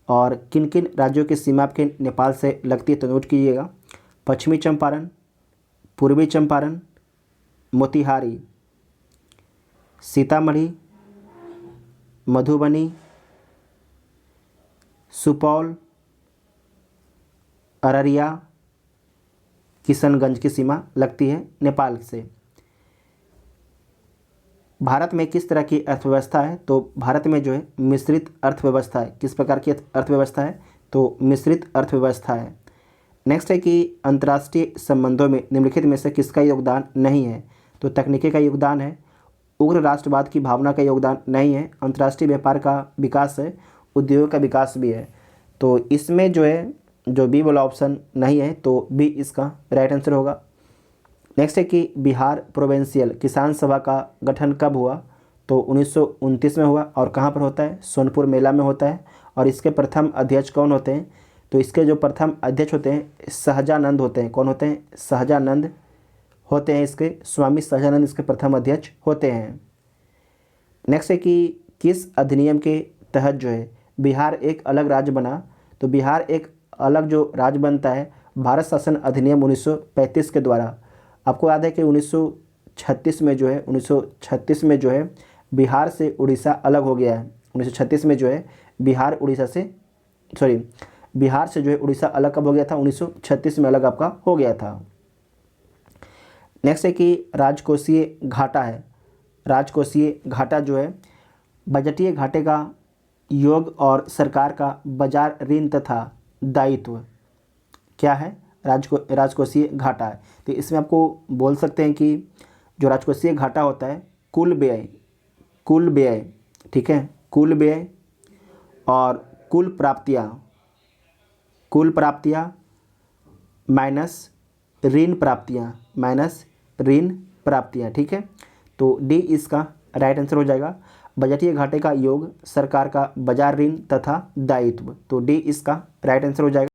और किन किन राज्यों की सीमा आपके नेपाल से लगती है? तो नोट कीजिएगा। पश्चिमी चंपारण, पूर्वी चंपारण, मोतिहारी, सीतामढ़ी, मधुबनी, सुपौल, अररिया, किशनगंज की सीमा लगती है नेपाल से। भारत में किस तरह की अर्थव्यवस्था है? तो भारत में जो है मिश्रित अर्थव्यवस्था है। किस प्रकार की अर्थव्यवस्था है? तो मिश्रित अर्थव्यवस्था है। नेक्स्ट है कि अंतर्राष्ट्रीय संबंधों में निम्नलिखित में से किसका योगदान नहीं है? तो तकनीकी का योगदान है, उग्र राष्ट्रवाद की भावना का योगदान नहीं है, अंतर्राष्ट्रीय व्यापार का विकास है, उद्योग का विकास भी है। तो इसमें जो है जो बी वाला ऑप्शन नहीं है, तो बी इसका राइट आंसर होगा। नेक्स्ट है कि बिहार प्रोविंशियल किसान सभा का गठन कब हुआ? तो 1929 में हुआ। और कहाँ पर होता है? सोनपुर मेला में होता है। और इसके प्रथम अध्यक्ष कौन होते हैं? तो इसके जो प्रथम अध्यक्ष होते हैं सहजानंद होते हैं। कौन होते हैं? सहजानंद होते हैं इसके, स्वामी सहजानंद इसके प्रथम अध्यक्ष होते हैं। नेक्स्ट है कि किस अधिनियम के तहत जो है बिहार एक अलग राज्य बना? तो बिहार एक अलग जो राज्य बनता है भारत शासन अधिनियम 1935 के द्वारा। आपको याद है कि 1936 में जो है बिहार से उड़ीसा अलग हो गया है। 1936 में जो है बिहार से जो है उड़ीसा अलग कब हो गया था? 1936 में अलग आपका हो गया था। नेक्स्ट है कि राजकोषीय घाटा है। राजकोषीय घाटा जो है बजटीय घाटे का योग और सरकार का बाजार ऋण तथा दायित्व क्या है? राजकोषीय घाटा है। तो इसमें आपको बोल सकते हैं कि जो राजकोषीय घाटा होता है कुल व्यय, ठीक है, कुल व्यय और कुल प्राप्तियाँ माइनस ऋण प्राप्तियाँ, ठीक है। तो डी इसका राइट आंसर हो जाएगा। बजटीय घाटे का योग, सरकार का बाजार ऋण तथा दायित्व, तो डी इसका राइट आंसर हो जाएगा।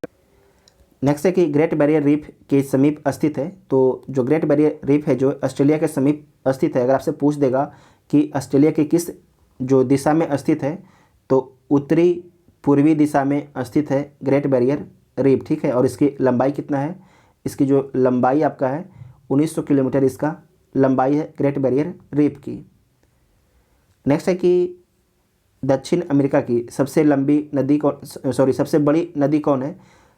नेक्स्ट है कि ग्रेट बैरियर रीफ के समीप स्थित है। तो जो ग्रेट बैरियर रीफ है जो ऑस्ट्रेलिया के समीप स्थित है, अगर आपसे पूछ देगा कि ऑस्ट्रेलिया के किस जो दिशा में स्थित है, तो उत्तरी पूर्वी दिशा में स्थित है ग्रेट बैरियर रीफ, ठीक है। और इसकी लंबाई कितना है? इसकी जो लंबाई आपका है 1900 किलोमीटर इसका लंबाई है ग्रेट बैरियर रीफ की। नेक्स्ट है कि दक्षिण अमेरिका की सबसे बड़ी नदी कौन है?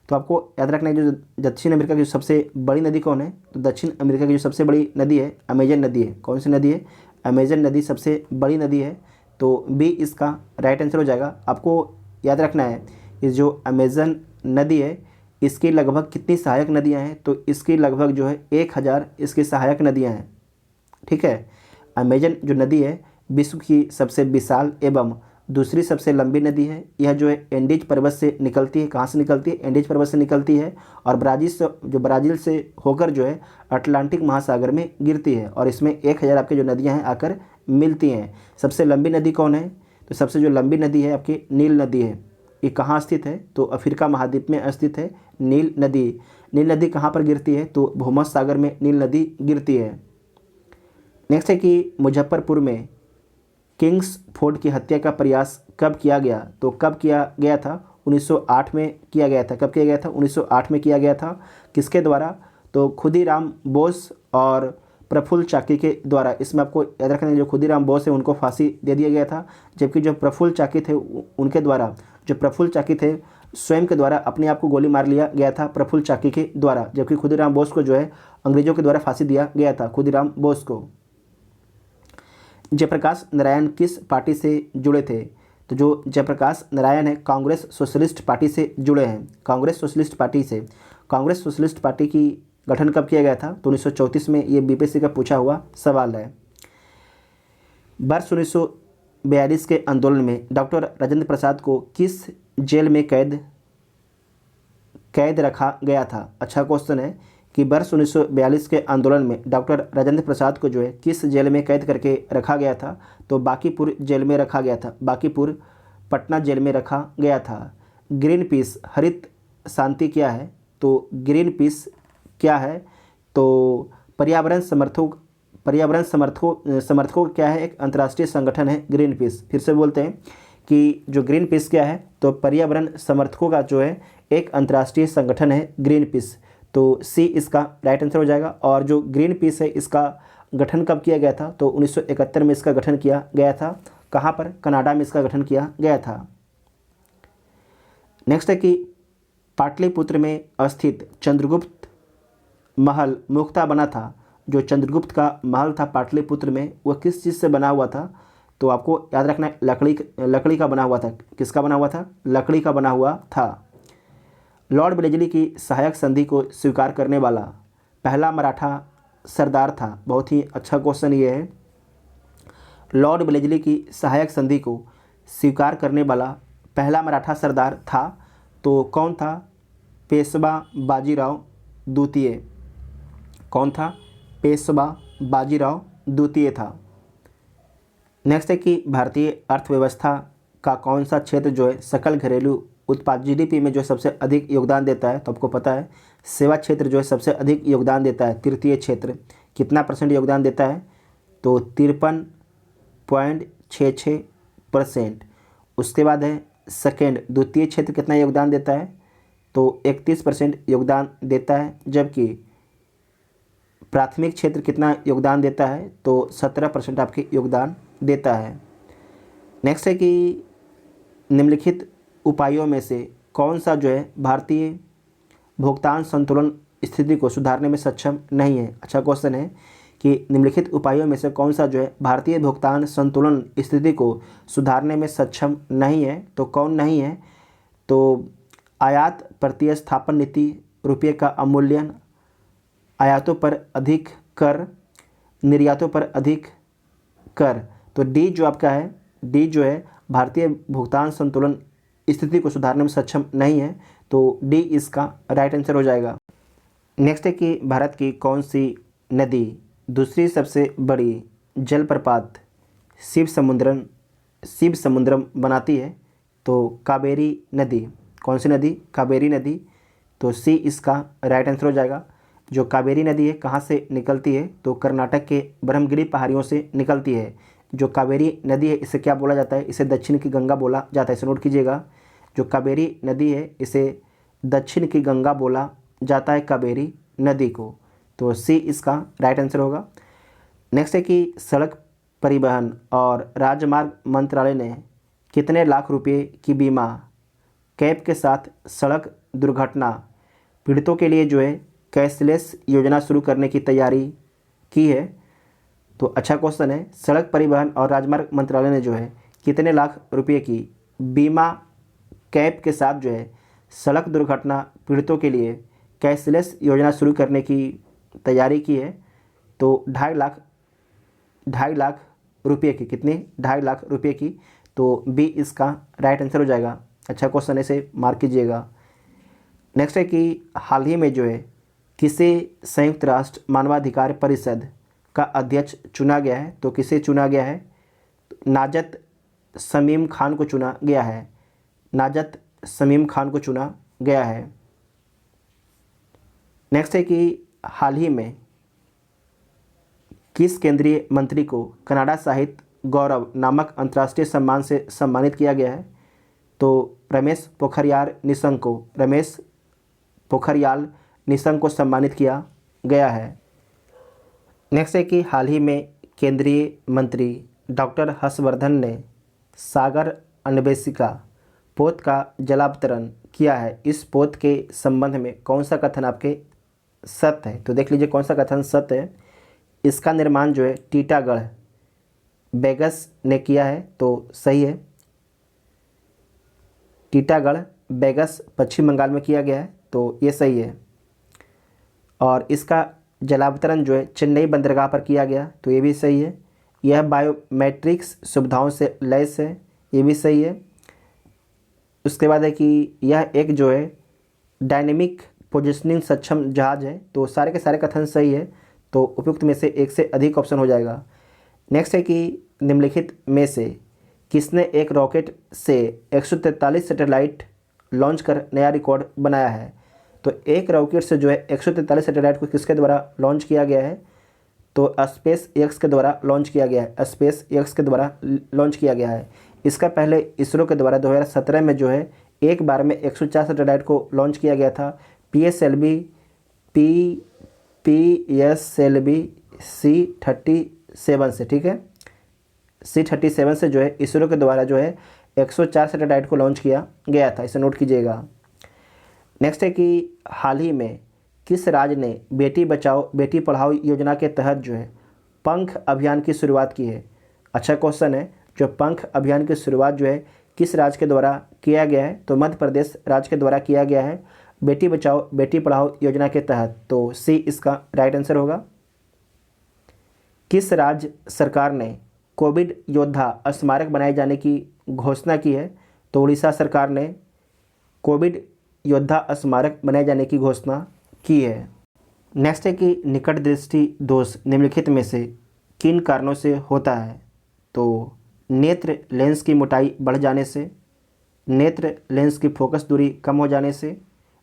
तो आपको याद रखना है जो दक्षिण अमेरिका की सबसे बड़ी नदी कौन है? तो दक्षिण अमेरिका की जो सबसे बड़ी नदी है अमेजन नदी है। कौन सी नदी है? अमेजन नदी सबसे बड़ी नदी है। तो बी इसका राइट आंसर हो जाएगा। आपको याद रखना है इस जो अमेजन नदी है इसकी लगभग कितनी सहायक नदियाँ हैं? तो इसकी लगभग जो है 1000 इसकी सहायक नदियाँ हैं, ठीक है। अमेजन जो नदी है विश्व की सबसे विशाल एवं दूसरी सबसे लंबी नदी है। यह जो है एंडीज पर्वत से निकलती है। कहाँ से निकलती है? एंडीज पर्वत से निकलती है और ब्राज़ील से होकर जो है अटलांटिक महासागर में गिरती है। और इसमें 1000 आपकी जो नदियां हैं आकर मिलती हैं। सबसे लंबी नदी कौन है? तो सबसे जो लंबी नदी है आपकी नील नदी है। ये कहाँ स्थित है? तो अफ्रीका महाद्वीप में स्थित है नील नदी कहाँ पर गिरती है? तो भूमध्य सागर में नील नदी गिरती है। नेक्स्ट है कि मुजफ्फरपुर में किंग्स फोर्ड की हत्या का प्रयास कब किया गया? तो कब किया गया था? 1908 में किया गया था। कब किया गया था? 1908 में किया गया था। किसके द्वारा? तो खुदीराम बोस और प्रफुल्ल चाकी के द्वारा। इसमें आपको याद रखना है जो खुदीराम बोस है उनको फांसी दे दिया गया था, जबकि जो प्रफुल्ल चाकी थे उनके द्वारा स्वयं के द्वारा अपने आप को गोली मार लिया गया था प्रफुल्ल चाकी के द्वारा, जबकि खुदीराम बोस को जो है अंग्रेजों के द्वारा फांसी दिया गया था खुदीराम बोस को। जयप्रकाश नारायण किस पार्टी से जुड़े थे? तो जो जयप्रकाश नारायण है कांग्रेस सोशलिस्ट पार्टी से जुड़े हैं। कांग्रेस सोशलिस्ट पार्टी की गठन कब किया गया था? तो 1934 में। ये बीपीएससी का पूछा हुआ सवाल है। वर्ष 1942 के आंदोलन में डॉक्टर राजेंद्र प्रसाद को किस जेल में कैद रखा गया था? अच्छा क्वेश्चन है कि वर्ष 1942 के आंदोलन में डॉक्टर राजेंद्र प्रसाद को जो है किस जेल में कैद करके रखा गया था? तो बांकीपुर जेल में रखा गया था। बांकीपुर पटना जेल में रखा गया था। ग्रीन पीस हरित शांति क्या है? तो ग्रीन पीस क्या है? तो पर्यावरण समर्थकों क्या है? एक अंतर्राष्ट्रीय संगठन है ग्रीन पीस। फिर से बोलते हैं कि जो ग्रीन पीस क्या है? तो पर्यावरण समर्थकों का जो है एक अंतर्राष्ट्रीय संगठन है ग्रीन पीस। तो सी इसका राइट आंसर हो जाएगा। और जो ग्रीन पीस है इसका गठन कब किया गया था, तो 1971 में इसका गठन किया गया था। कहाँ पर, कनाडा में इसका गठन किया गया था। नेक्स्ट है कि पाटलिपुत्र में स्थित चंद्रगुप्त महल मुख्यतः बना था। जो चंद्रगुप्त का महल था पाटलिपुत्र में, वह किस चीज़ से बना हुआ था, तो आपको याद रखना है लकड़ी का बना हुआ था। किसका बना हुआ था, लकड़ी का बना हुआ था। लॉर्ड वेलेस्ली की सहायक संधि को स्वीकार करने वाला पहला मराठा सरदार था। बहुत ही अच्छा क्वेश्चन ये है। लॉर्ड वेलेस्ली की सहायक संधि को स्वीकार करने वाला पहला मराठा सरदार था, तो कौन था, पेशवा बाजीराव द्वितीय। कौन था, पेशवा बाजीराव द्वितीय था। नेक्स्ट है कि भारतीय अर्थव्यवस्था का कौन सा क्षेत्र जो है सकल घरेलू उत्पाद जीडीपी में जो सबसे अधिक योगदान देता है, तो आपको पता है सेवा क्षेत्र जो है सबसे अधिक योगदान देता है। तृतीय क्षेत्र कितना % योगदान देता है, तो 53.66%। उसके बाद है सेकेंड, द्वितीय क्षेत्र कितना योगदान देता है, तो 31% योगदान देता है। जबकि प्राथमिक क्षेत्र कितना योगदान देता है, तो 17% आपके योगदान देता है। नेक्स्ट है कि निम्नलिखित उपायों में से कौन सा जो है भारतीय भुगतान संतुलन स्थिति को सुधारने में सक्षम नहीं है। अच्छा क्वेश्चन है कि निम्नलिखित उपायों में से कौन सा जो है भारतीय भुगतान संतुलन स्थिति को सुधारने में सक्षम नहीं है, तो कौन नहीं है, तो आयात प्रतिस्थापन नीति, रुपये का अवमूल्यन, आयातों पर अधिक कर, निर्यातों पर अधिक कर। तो डी जो आपका है, डी जो है भारतीय भुगतान संतुलन स्थिति को सुधारने में सक्षम नहीं है, तो डी इसका राइट आंसर हो जाएगा। नेक्स्ट है कि भारत की कौन सी नदी दूसरी सबसे बड़ी जलप्रपात शिव समुद्रम बनाती है, तो कावेरी नदी। कौन सी नदी, कावेरी नदी। तो सी इसका राइट आंसर हो जाएगा। जो कावेरी नदी है कहाँ से निकलती है, तो कर्नाटक के ब्रह्मगिरी पहाड़ियों से निकलती है। जो कावेरी नदी है इसे क्या बोला जाता है, इसे दक्षिण की गंगा बोला जाता है। इसे नोट कीजिएगा, जो कावेरी नदी है इसे दक्षिण की गंगा बोला जाता है, कावेरी नदी को। तो सी इसका राइट आंसर होगा। नेक्स्ट है कि सड़क परिवहन और राजमार्ग मंत्रालय ने कितने लाख रुपए की बीमा कैप के साथ सड़क दुर्घटना पीड़ितों के लिए जो है कैशलेस योजना शुरू करने की तैयारी की है, तो अच्छा क्वेश्चन है। सड़क परिवहन और राजमार्ग मंत्रालय ने जो है कितने लाख रुपए की बीमा कैप के साथ जो है सड़क दुर्घटना पीड़ितों के लिए कैशलेस योजना शुरू करने की तैयारी की है, तो 2.5 लाख रुपये की। कितनी, 2.5 लाख रुपये की। तो बी इसका राइट आंसर हो जाएगा। अच्छा क्वेश्चन है, इसे मार्क कीजिएगा। नेक्स्ट है कि हाल ही में जो है किसे संयुक्त राष्ट्र मानवाधिकार परिषद का अध्यक्ष चुना गया है, तो किसे चुना गया है, नाजत शमीम खान को चुना गया है। नाजत शमीम खान को चुना गया है। नेक्स्ट है कि हाल ही में किस केंद्रीय मंत्री को कनाडा साहित्य गौरव नामक अंतर्राष्ट्रीय सम्मान से सम्मानित किया गया है, तो रमेश पोखरियाल निशंक को सम्मानित किया गया है। नेक्स्ट है कि हाल ही में केंद्रीय मंत्री डॉक्टर हर्षवर्धन ने सागर अन्वेषिका पोत का जलावतरण किया है। इस पोत के संबंध में कौन सा कथन आपके सत्य है, तो देख लीजिए कौन सा कथन सत्य है। इसका निर्माण जो है टीटागढ़ बेगस ने किया है, तो सही है। टीटागढ़ बेगस पश्चिम बंगाल में किया गया है, तो ये सही है। और इसका जलावतरण जो है चेन्नई बंदरगाह पर किया गया, तो ये भी सही है। यह बायोमेट्रिक्स सुविधाओं से लैस है, ये भी सही है। उसके बाद है कि यह एक जो है डायनेमिक पोजिशनिंग सक्षम जहाज है, तो सारे के सारे कथन सही है, तो उपयुक्त में से एक से अधिक ऑप्शन हो जाएगा। नेक्स्ट है कि निम्नलिखित में से किसने एक रॉकेट से 143 सैटेलाइट लॉन्च कर नया रिकॉर्ड बनाया है, तो एक रॉकेट से जो है 143 सैटेलाइट को किसके द्वारा लॉन्च किया गया है, तो स्पेस एक्स के द्वारा लॉन्च किया गया है। स्पेस एक्स के द्वारा लॉन्च किया गया है। इसका पहले इसरो के द्वारा 2017 में जो है एक बार में 104 सैटेलाइट को लॉन्च किया गया था। PSLV PSLV C-37 से, ठीक है। C-37 से जो है इसरो के द्वारा जो है 104 सैटेलाइट को लॉन्च किया गया था, इसे नोट कीजिएगा। नेक्स्ट है कि हाल ही में किस राज्य ने बेटी बचाओ बेटी पढ़ाओ योजना के तहत जो है पंख अभियान की शुरुआत की है। अच्छा क्वेश्चन है, जो पंख अभियान की शुरुआत जो है किस राज्य के द्वारा किया गया है, तो मध्य प्रदेश राज्य के द्वारा किया गया है बेटी बचाओ बेटी पढ़ाओ योजना के तहत, तो सी इसका राइट आंसर होगा। किस राज्य सरकार ने कोविड योद्धा स्मारक बनाए जाने की घोषणा की है, तो उड़ीसा सरकार ने कोविड योद्धा स्मारक बनाए जाने की घोषणा की है। नेक्स्ट है कि निकट दृष्टि दोष निम्नलिखित में से किन कारणों से होता है, तो नेत्र लेंस की मोटाई बढ़ जाने से, नेत्र लेंस की फोकस दूरी कम हो जाने से,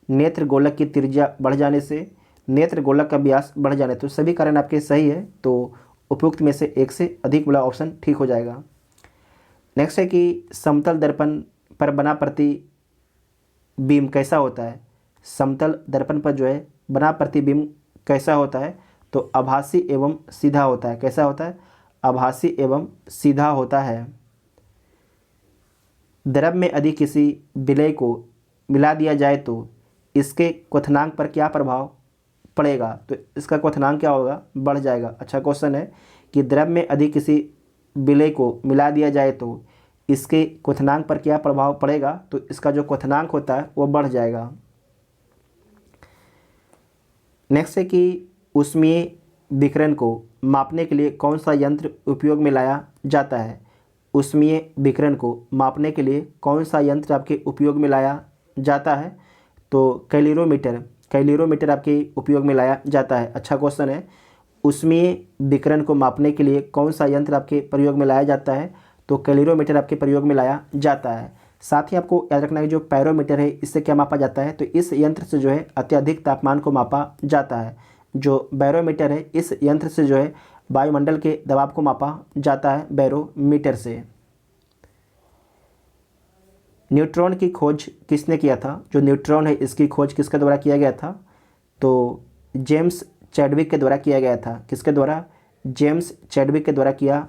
नेत्र गोलक की त्रिज्या बढ़ जाने से, नेत्र गोलक का व्यास बढ़ जाने। तो सभी कारण आपके सही है, तो उपयुक्त में से एक से अधिक वाला ऑप्शन ठीक हो जाएगा। नेक्स्ट है कि समतल दर्पण पर बना प्रतिबिंब कैसा होता है। समतल दर्पण पर जो है बना प्रतिबिंब कैसा होता है, तो आभासी एवं सीधा होता है। कैसा होता है? आभासी एवं सीधा होता है। द्रव में यदि किसी विलय को मिला दिया जाए तो इसके क्वथनांक पर क्या प्रभाव पड़ेगा, तो इसका क्वथनांक क्या होगा? बढ़ जाएगा। अच्छा क्वेश्चन है कि द्रव में यदि किसी विलय को मिला दिया जाए तो इसके क्वथनांक पर क्या प्रभाव पड़ेगा, तो इसका जो क्वथनांक होता है वो बढ़ जाएगा। नेक्स्ट है कि ऊष्मीय विकिरण को मापने के लिए कौन सा यंत्र उपयोग में लाया जाता है। ऊष्मीय विकिरण को मापने के लिए कौन सा यंत्र आपके उपयोग में लाया जाता है, तो कैलोरीमीटर आपके उपयोग में लाया जाता है। अच्छा क्वेश्चन है, ऊष्मीय विकिरण को मापने के लिए कौन सा यंत्र आपके प्रयोग में लाया जाता है, तो कैलोरीमीटर आपके प्रयोग में लाया जाता है। साथ ही आपको याद रखना है जो पैरोमीटर है इससे क्या मापा जाता है, तो इस यंत्र से जो है अत्यधिक तापमान को मापा जाता है। जो बैरोमीटर है इस यंत्र से जो है वायुमंडल के दबाव को मापा जाता है बैरोमीटर से। न्यूट्रॉन की खोज किसने किया था? जो न्यूट्रॉन है इसकी खोज किसके द्वारा किया गया था, तो जेम्स चैडविक के द्वारा किया गया था। किसके द्वारा? जेम्स चैडविक के द्वारा किया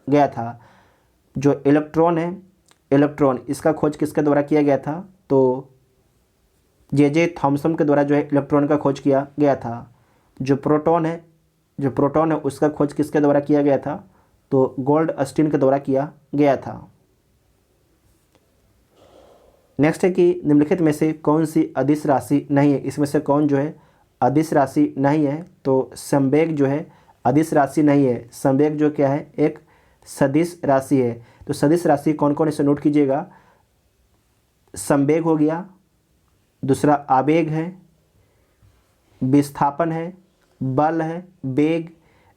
गया था। जो इलेक्ट्रॉन इसका खोज किसके द्वारा किया गया था, तो जे थॉमसन के द्वारा जो है इलेक्ट्रॉन का खोज किया गया था। जो प्रोटॉन है उसका खोज किसके द्वारा किया गया था, तो गोल्डस्टीन के द्वारा किया गया था। नेक्स्ट है कि निम्नलिखित में से कौन सी अदिश राशि नहीं है। इसमें से कौन जो है अदिश राशि नहीं है, तो संवेग जो है अदिश राशि नहीं है। संवेग जो क्या है एक सदिश राशि है। तो सदिश राशि कौन कौन इसे नोट कीजिएगा। संवेग हो गया, दूसरा आवेग है, विस्थापन है, बल है, वेग,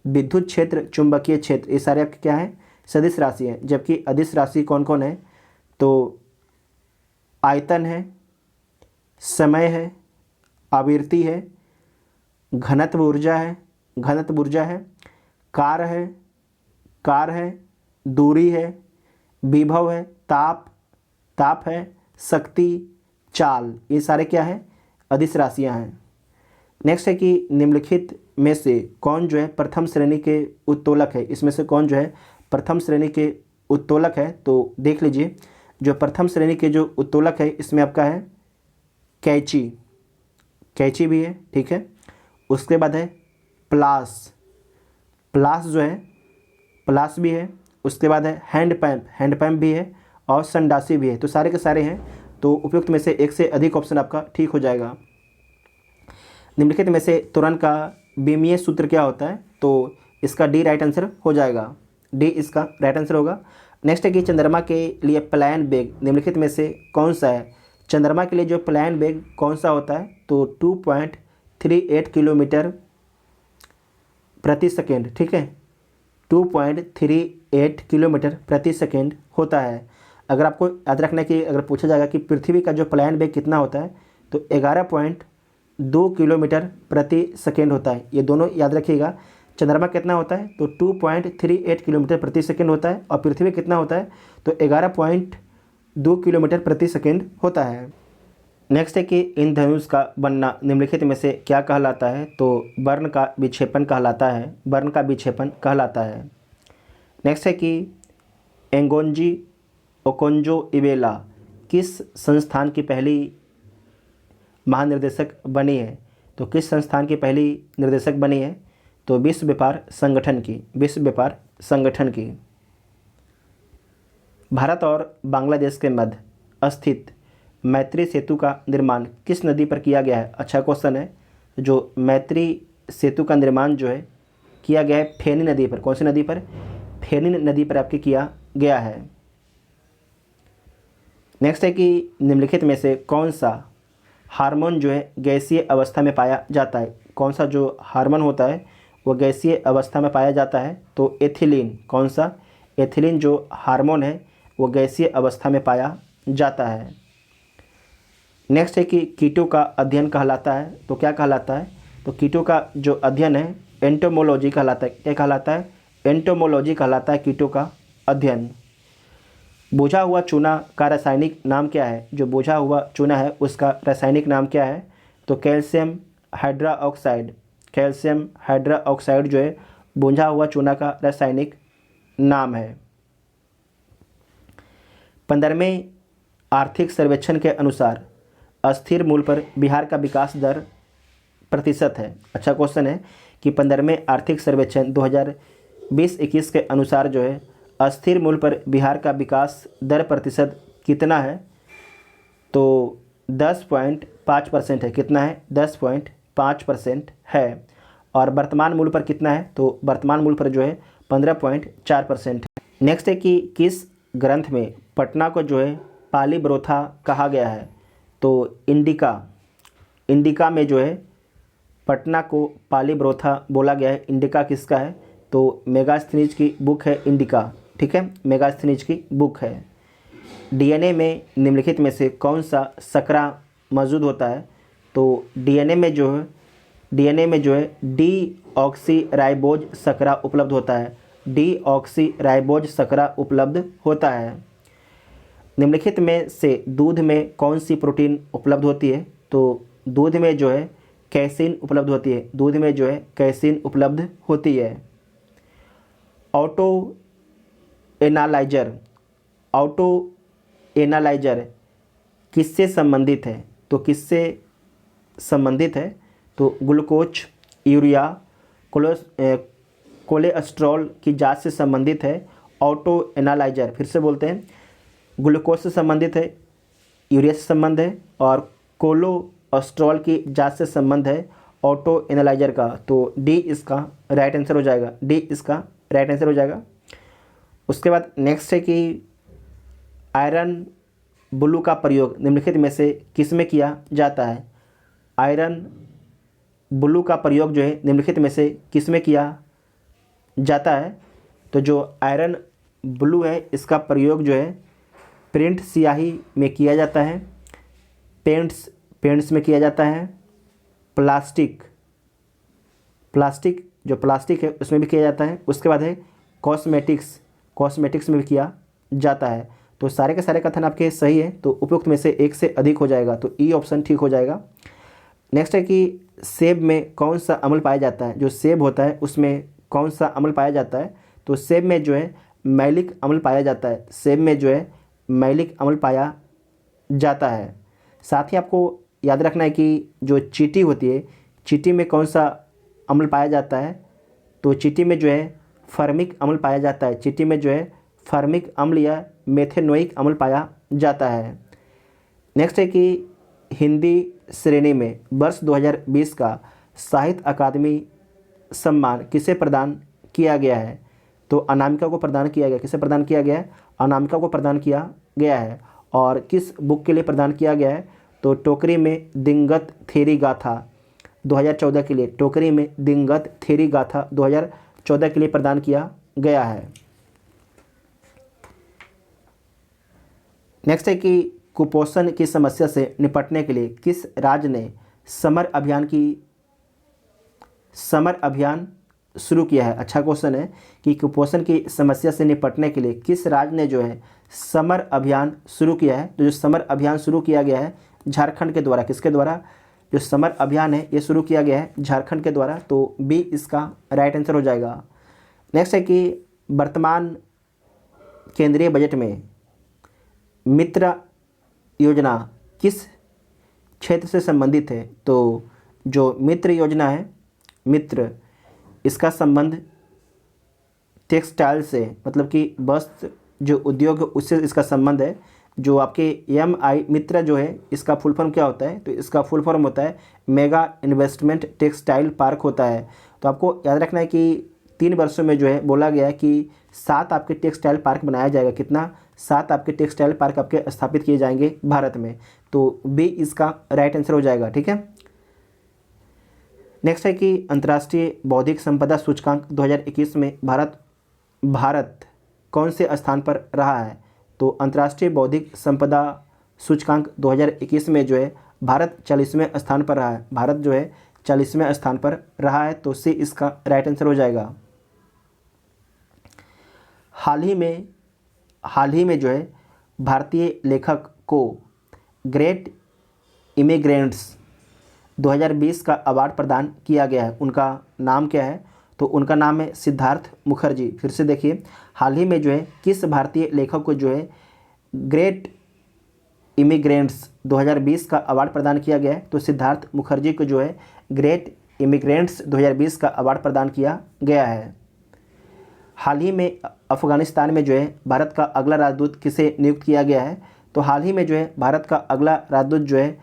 विद्युत क्षेत्र, चुंबकीय क्षेत्र, ये सारे आपके क्या है सदिश राशि हैं। जबकि अदिश राशि कौन कौन है, तो आयतन है, समय है, आवृत्ति है, घनत्व ऊर्जा है, कार है, दूरी है, विभव है, ताप है, शक्ति, चाल, ये सारे क्या है अदिश राशियाँ हैं। नेक्स्ट है कि निम्नलिखित में से कौन जो है प्रथम श्रेणी के उत्तोलक है। इसमें से कौन जो है प्रथम श्रेणी के उत्तोलक है, तो देख लीजिए जो प्रथम श्रेणी के जो उत्तोलक है इसमें आपका है कैंची भी है, ठीक है। उसके बाद है प्लास जो है प्लास भी है। उसके बाद है हैंडपैम्प भी है और संडासी भी है। तो सारे के सारे हैं, तो उपयुक्त में से एक से अधिक ऑप्शन आपका ठीक हो जाएगा। निम्नलिखित में से त्वरण का विमीय सूत्र क्या होता है, तो इसका डी राइट आंसर हो जाएगा। डी इसका राइट आंसर होगा। नेक्स्ट है कि चंद्रमा के लिए पलायन वेग निम्नलिखित में से कौन सा है। चंद्रमा के लिए जो पलायन वेग कौन सा होता है, तो 2.38 किलोमीटर प्रति सेकेंड, ठीक है। 2.38 किलोमीटर प्रति सेकेंड होता है। अगर आपको याद रखना है कि अगर पूछा जाएगा कि पृथ्वी का जो पलायन वेग कितना होता है, तो 11.2 किलोमीटर प्रति सेकेंड होता है। ये दोनों याद रखिएगा। चंद्रमा कितना होता है, तो 2.38 किलोमीटर प्रति सेकेंड होता है, और पृथ्वी कितना होता है, तो 11.2 किलोमीटर प्रति सेकेंड होता है। नेक्स्ट है कि इंद्रधनुष का बनना निम्नलिखित में से क्या कहलाता है? तो वर्ण का विक्षेपण कहलाता है, वर्ण का विक्षेपण कहलाता है। नेक्स्ट है कि एंगोंजी ओकोंजो इवेला किस संस्थान की पहली महानिर्देशक बनी है? तो किस संस्थान की पहली निर्देशक बनी है? तो विश्व व्यापार संगठन की, विश्व व्यापार संगठन की। भारत और बांग्लादेश के मध्य स्थित मैत्री सेतु का निर्माण किस नदी पर किया गया है? अच्छा क्वेश्चन है। जो मैत्री सेतु का निर्माण जो है किया गया है फेनी नदी पर। कौन सी नदी पर? फेनी नदी पर आपके किया गया है। नेक्स्ट है कि निम्नलिखित में से कौन सा हार्मोन जो है गैसीय अवस्था में पाया जाता है? कौन सा जो हार्मोन होता है वो गैसीय अवस्था में पाया जाता है? तो एथिलीन। कौन सा? एथिलीन जो हार्मोन है वो गैसीय अवस्था में पाया जाता है। नेक्स्ट है कि कीटों का अध्ययन कहलाता है। तो क्या कहलाता है? तो कीटों का जो अध्ययन है एंटोमोलॉजी कहलाता है। क्या कहलाता है? एंटोमोलॉजी कहलाता है कीटों का अध्ययन। बुझा हुआ चूना का रासायनिक नाम क्या है? जो बुझा हुआ चूना है उसका रासायनिक नाम क्या है? तो कैल्शियम हाइड्रोक्साइड। कैल्शियम हाइड्रोक्साइड जो है बुझा हुआ चूना का रासायनिक नाम है। 15वें आर्थिक सर्वेक्षण के अनुसार अस्थिर मूल्य पर बिहार का विकास दर प्रतिशत है। अच्छा क्वेश्चन है कि 15वें आर्थिक सर्वेक्षण 2020-21 के अनुसार जो है अस्थिर मूल्य पर बिहार का विकास दर प्रतिशत कितना है? तो 10.5% है। कितना है? 10.5% है। और वर्तमान मूल्य पर कितना है? तो वर्तमान मूल्य पर जो है 15.4% है। नेक्स्ट है कि किस ग्रंथ में पटना को जो है पाली ब्रोथा कहा गया है? तो इंडिका। इंडिका में जो है पटना को पाली ब्रोथा बोला गया है। इंडिका किसका है? तो मेगास्थनीज की बुक है इंडिका। ठीक है, मेगास्थनीज की बुक है। डीएनए में निम्नलिखित में से कौन सा सकरा मौजूद होता है? तो डीएनए में जो है डीऑक्सीराइबोज सकरा उपलब्ध होता है। डीऑक्सीराइबोज सकरा उपलब्ध होता है। निम्नलिखित में से दूध में कौन सी प्रोटीन उपलब्ध होती है? तो दूध में जो है कैसीन उपलब्ध होती है। दूध में जो है कैसीन उपलब्ध होती है। ऑटो एनालाइजर किससे संबंधित है? तो किससे संबंधित है? तो ग्लूकोज, यूरिया, कोलेस्ट्रॉल की जांच से संबंधित है। ऑटो एनालाइजर, फिर से बोलते हैं, ग्लूकोज से संबंधित है, यूरिया से संबंध है और कोलेस्ट्रॉल की जांच से संबंध है ऑटो एनालाइजर का। तो डी इसका राइट आंसर हो जाएगा। डी इसका राइट आंसर हो जाएगा। उसके बाद नेक्स्ट है कि आयरन ब्लू का प्रयोग निम्नलिखित में से किस में किया जाता है? आयरन ब्लू का प्रयोग जो है निम्नलिखित में से किस में किया जाता है? तो जो आयरन ब्लू है इसका प्रयोग जो है प्रिंट स्याही में किया जाता है, पेंट्स में किया जाता है, प्लास्टिक जो प्लास्टिक है उसमें भी किया जाता है। उसके बाद है कॉस्मेटिक्स में भी किया जाता है। तो सारे के सारे कथन आपके सही है, तो उपयुक्त में से एक से अधिक हो जाएगा, तो ई ऑप्शन ठीक हो जाएगा। नेक्स्ट है कि सेब में कौन सा अम्ल पाया जाता है? जो सेब होता है उसमें कौन सा अम्ल पाया जाता है? तो सेब में जो है मैलिक अम्ल पाया जाता है। सेब में जो है मैलिक अम्ल पाया जाता है। साथ ही आपको याद रखना है कि जो चींटी होती है, चींटी में कौन सा अम्ल पाया जाता है? तो चींटी में जो है फर्मिक अम्ल पाया जाता है। चींटी में जो है फर्मिक अम्ल या मेथेनोइक अम्ल पाया जाता है। नेक्स्ट है कि हिंदी श्रेणी में वर्ष 2020 का साहित्य अकादमी सम्मान किसे प्रदान किया गया है? तो अनामिका को प्रदान किया गया। किसे प्रदान किया गया है? अनामिका को प्रदान किया गया है। और किस बुक के लिए प्रदान किया गया है? तो टोकरी में दिंगत थेरी गाथा 2014 के लिए, टोकरी में दिंगत थेरी गाथा 2014 के लिए प्रदान किया गया है। नेक्स्ट है कि कुपोषण की समस्या से निपटने के लिए किस राज्य ने समर अभियान शुरू किया है? अच्छा क्वेश्चन है कि कुपोषण की समस्या से निपटने के लिए किस राज्य ने जो है समर अभियान शुरू किया है? तो जो समर अभियान शुरू किया गया है झारखंड के द्वारा। किसके द्वारा? जो समर अभियान है ये शुरू किया गया है झारखंड के द्वारा, तो बी इसका राइट आंसर हो जाएगा। नेक्स्ट है कि वर्तमान केंद्रीय बजट में मित्र योजना किस क्षेत्र से संबंधित है? तो जो मित्र योजना है, मित्र, इसका संबंध टेक्सटाइल से, मतलब कि वस्त्र जो उद्योग उससे इसका संबंध है। जो आपके MI मित्र जो है इसका फुल फॉर्म क्या होता है? तो इसका फुल फॉर्म होता है मेगा इन्वेस्टमेंट टेक्सटाइल पार्क होता है। तो आपको याद रखना है कि 3 वर्षों में जो है बोला गया है कि 7 आपके टेक्सटाइल पार्क बनाया जाएगा। कितना? 7 आपके टेक्सटाइल पार्क आपके स्थापित किए जाएंगे भारत में। तो बी इसका राइट आंसर हो जाएगा। ठीक है। नेक्स्ट है कि अंतर्राष्ट्रीय बौद्धिक संपदा सूचकांक 2021 में भारत कौन से स्थान पर रहा है? तो अंतर्राष्ट्रीय बौद्धिक संपदा सूचकांक 2021 में जो है भारत 40वें स्थान पर रहा है। भारत जो है 40वें स्थान पर रहा है, तो सी इसका राइट आंसर हो जाएगा। हाल ही में जो है भारतीय लेखक को ग्रेट इमिग्रेंट्स 2020 का अवार्ड प्रदान किया गया है। उनका नाम क्या है? तो उनका नाम है सिद्धार्थ मुखर्जी। फिर से देखिए, हाल ही में जो है किस भारतीय लेखक को जो है ग्रेट इमिग्रेंट्स 2020 का अवार्ड प्रदान किया गया है? तो सिद्धार्थ मुखर्जी को जो है ग्रेट इमिग्रेंट्स 2020 का अवार्ड प्रदान किया गया है। हाल ही में अफ़गानिस्तान में जो है भारत का अगला राजदूत किसे नियुक्त किया गया है? तो हाल ही में जो है भारत का अगला राजदूत जो है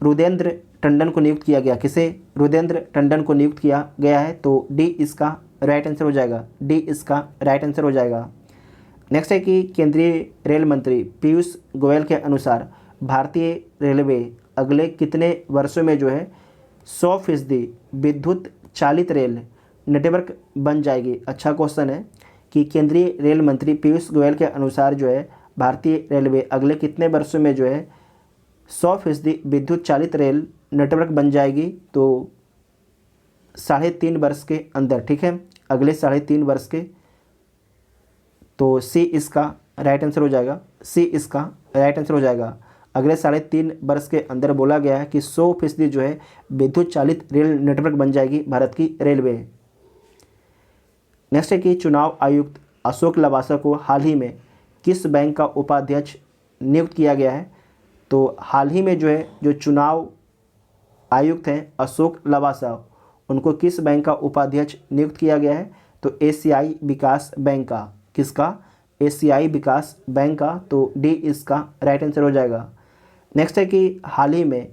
रुदेंद्र टंडन को नियुक्त किया गया। किसे? रुदेंद्र टंडन को नियुक्त किया गया है, तो डी इसका राइट आंसर हो जाएगा। डी इसका राइट आंसर हो जाएगा। नेक्स्ट है कि केंद्रीय रेल मंत्री पीयूष गोयल के अनुसार भारतीय रेलवे अगले कितने वर्षों में जो है 100% विद्युत चालित रेल नेटवर्क बन जाएगी? अच्छा क्वेश्चन है कि केंद्रीय रेल मंत्री पीयूष गोयल के अनुसार जो है भारतीय रेलवे अगले कितने वर्षों में जो है 100% विद्युत चालित रेल नेटवर्क बन जाएगी? तो 3.5 वर्ष के अंदर। ठीक है, अगले 3.5 वर्ष के। तो सी इसका राइट आंसर हो जाएगा। सी इसका राइट आंसर हो जाएगा। अगले 3.5 वर्ष के अंदर बोला गया है कि 100% जो है विद्युत चालित रेल नेटवर्क बन जाएगी भारत की रेलवे। नेक्स्ट है कि चुनाव आयुक्त अशोक लवासा को हाल ही में किस बैंक का उपाध्यक्ष नियुक्त किया गया है? तो हाल ही में जो है जो चुनाव आयुक्त हैं अशोक लवासा, उनको किस बैंक का उपाध्यक्ष नियुक्त किया गया है? तो एशियाई विकास बैंक का। किसका? एशियाई विकास बैंक का। तो डी इसका राइट आंसर हो जाएगा। नेक्स्ट है कि हाल ही में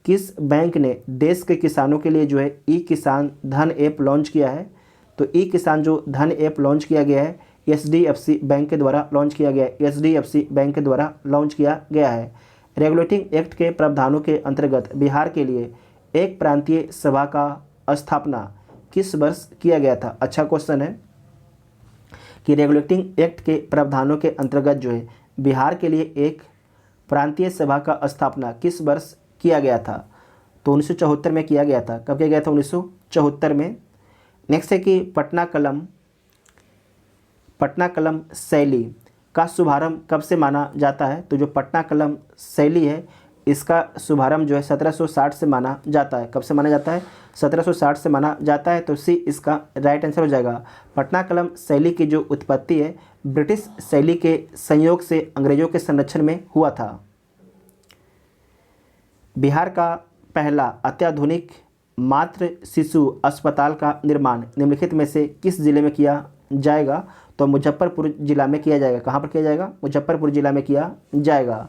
किस बैंक ने देश के किसानों के लिए जो है ई किसान धन ऐप लॉन्च किया है? तो ई किसान जो धन ऐप लॉन्च किया गया है HDFC बैंक के द्वारा लॉन्च किया गया है। HDFC बैंक के द्वारा लॉन्च किया गया है। रेगुलेटिंग एक्ट के प्रावधानों के अंतर्गत बिहार के लिए एक प्रांतीय सभा का स्थापना किस वर्ष किया गया था? अच्छा क्वेश्चन है कि रेगुलेटिंग एक्ट के प्रावधानों के अंतर्गत जो है बिहार के लिए एक प्रांतीय सभा का स्थापना किस वर्ष किया गया था? तो 1974 में किया गया था। कब किया गया था? 1974 में। नेक्स्ट है कि पटना कलम शैली का शुभारंभ कब से माना जाता है? तो जो पटना कलम शैली है इसका शुभारंभ जो है 1760 से माना जाता है। कब से माना जाता है? 1760 से माना जाता है। तो सी इसका राइट आंसर हो जाएगा। पटना कलम शैली की जो उत्पत्ति है ब्रिटिश शैली के संयोग से अंग्रेजों के संरक्षण में हुआ था। बिहार का पहला अत्याधुनिक मातृ शिशु अस्पताल का निर्माण निम्नलिखित में से किस जिले में किया जाएगा? तो मुजफ्फरपुर जिला में किया जाएगा। कहाँ पर किया जाएगा? मुजफ्फरपुर जिला में किया जाएगा।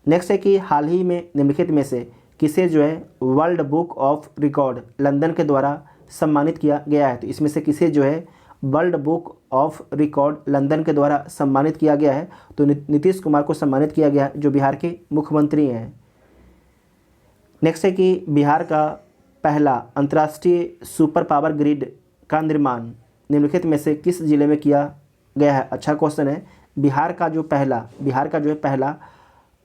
नेक्स्ट है कि हाल ही में निम्नलिखित में से किसे जो है world book of record London के द्वारा सम्मानित किया गया है? तो इसमें से किसे जो है world book of record London के द्वारा सम्मानित किया गया है? तो नीतीश कुमार को सम्मानित किया गया जो बिहार के मुख्यमंत्री हैं। नेक्स्ट है कि बिहार का पहला अंतर्राष्ट्रीय सुपर पावर ग्रिड का निर्माण निम्नलिखित में से किस जिले में किया गया है? अच्छा क्वेश्चन है। बिहार का जो है पहला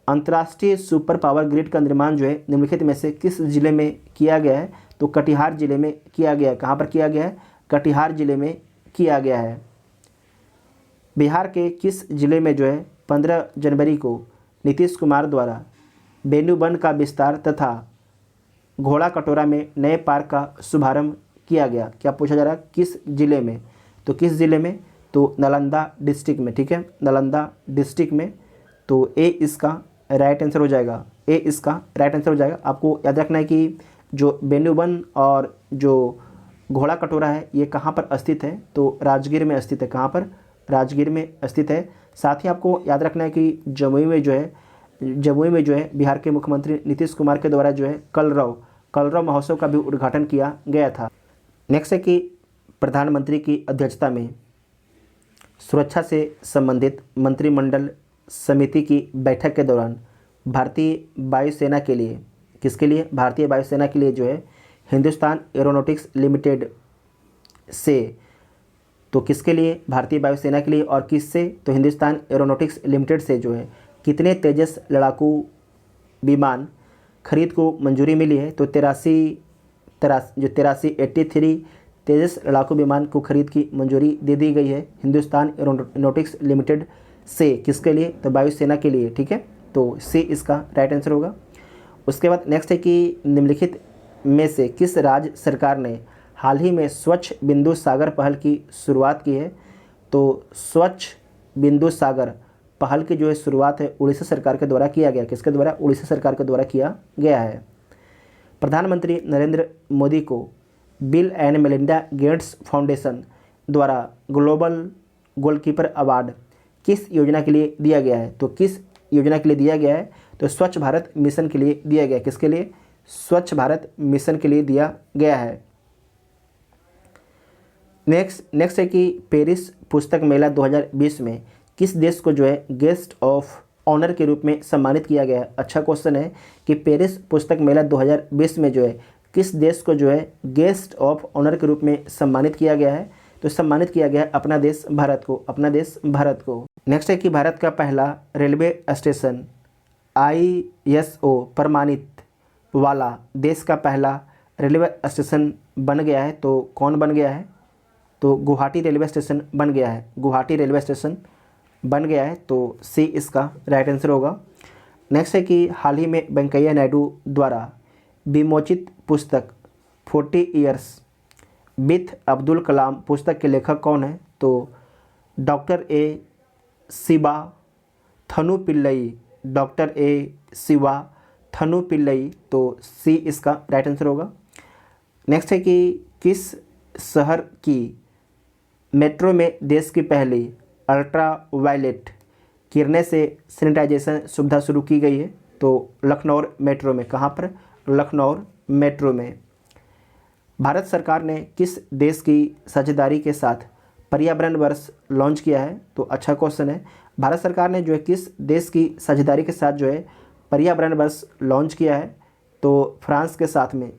अंतर्राष्ट्रीय सुपर पावर ग्रिड का निर्माण जो है निम्नलिखित में से किस जिले में किया गया है? तो कटिहार जिले में किया गया है। कहाँ पर किया गया है? कटिहार जिले में किया गया है। बिहार के किस जिले में जो है 15 जनवरी को नीतीश कुमार द्वारा बेन्यू वन का विस्तार तथा घोड़ा कटोरा में नए पार्क का शुभारंभ किया गया। क्या पूछा जा रहा है, किस जिले में? तो किस जिले में? तो नालंदा डिस्ट्रिक्ट में। ठीक है, नालंदा डिस्ट्रिक्ट में। तो ए इसका राइट आंसर हो जाएगा। ए इसका राइट आंसर हो जाएगा। आपको याद रखना है कि जो बेन्यू वन और जो घोड़ा कटोरा है ये कहाँ पर स्थित है? तो राजगीर में स्थित है। कहाँ पर? राजगीर में स्थित है। साथ ही आपको याद रखना है कि जमुई में जो है बिहार के मुख्यमंत्री नीतीश कुमार के द्वारा जो है कलरव महोत्सव का भी उद्घाटन किया गया था। नेक्स्ट है कि प्रधानमंत्री की अध्यक्षता में सुरक्षा से संबंधित मंत्रिमंडल समिति की बैठक के दौरान भारतीय वायुसेना के लिए, किसके लिए? भारतीय वायुसेना के लिए जो है हिंदुस्तान एरोनॉटिक्स लिमिटेड से, तो किसके लिए? भारतीय वायुसेना के लिए। और किससे? तो हिंदुस्तान एरोनॉटिक्स लिमिटेड से जो है कितने तेजस लड़ाकू विमान खरीद को मंजूरी मिली है? तो 83 तेजस लड़ाकू विमान को खरीद की मंजूरी दे दी गई है हिंदुस्तान एरोनॉटिक्स लिमिटेड से। किसके लिए? तो वायुसेना के लिए। ठीक है, तो सी इसका राइट आंसर होगा। उसके बाद नेक्स्ट है कि निम्नलिखित में से किस राज्य सरकार ने हाल ही में स्वच्छ बिंदु सागर पहल की शुरुआत की है? तो स्वच्छ बिंदु सागर पहल की जो है शुरुआत है उड़ीसा सरकार के द्वारा किया गया। किसके द्वारा? उड़ीसा सरकार के द्वारा किया गया है। प्रधानमंत्री नरेंद्र मोदी को bill and Melinda Gates foundation द्वारा ग्लोबल गोलकीपर अवार्ड किस योजना के लिए दिया गया है? तो किस योजना के लिए दिया गया है? तो स्वच्छ भारत मिशन के लिए दिया गया है। किसके लिए? स्वच्छ भारत मिशन के लिए दिया गया है। नेक्स्ट है कि पेरिस पुस्तक मेला 2020 में किस देश को जो है गेस्ट ऑफ ऑनर के रूप में सम्मानित किया गया है? अच्छा क्वेश्चन है कि पेरिस पुस्तक मेला 2020 में जो है किस देश को जो है गेस्ट ऑफ ऑनर के रूप में सम्मानित किया गया है? तो सम्मानित किया गया है अपना देश भारत को, अपना देश भारत को। नेक्स्ट है कि भारत का पहला रेलवे स्टेशन ISO प्रमाणित वाला देश का पहला रेलवे स्टेशन बन गया है। तो कौन बन गया है? तो गुवाहाटी रेलवे स्टेशन बन गया है। गुवाहाटी रेलवे स्टेशन बन गया है। तो सी इसका राइट आंसर होगा। नेक्स्ट है कि हाल ही में वेंकैया नायडू द्वारा विमोचित पुस्तक 40 ईयर्स विथ अब्दुल कलाम पुस्तक के लेखक कौन है? तो doctor A Sivathanu Pillai, doctor A Sivathanu Pillai. तो सी इसका राइट आंसर होगा। नेक्स्ट है कि किस शहर की मेट्रो में देश की पहली अल्ट्रा वायलेट किरणें से सैनिटाइजेशन सुविधा शुरू की गई है? तो लखनऊ मेट्रो में। कहाँ पर? लखनऊ मेट्रो में। भारत सरकार ने किस देश की साझेदारी के साथ पर्यावरण वर्ष लॉन्च किया है? तो अच्छा क्वेश्चन है। भारत सरकार ने जो है किस देश की साझेदारी के साथ जो है पर्यावरण वर्ष लॉन्च किया है? तो फ्रांस के साथ में।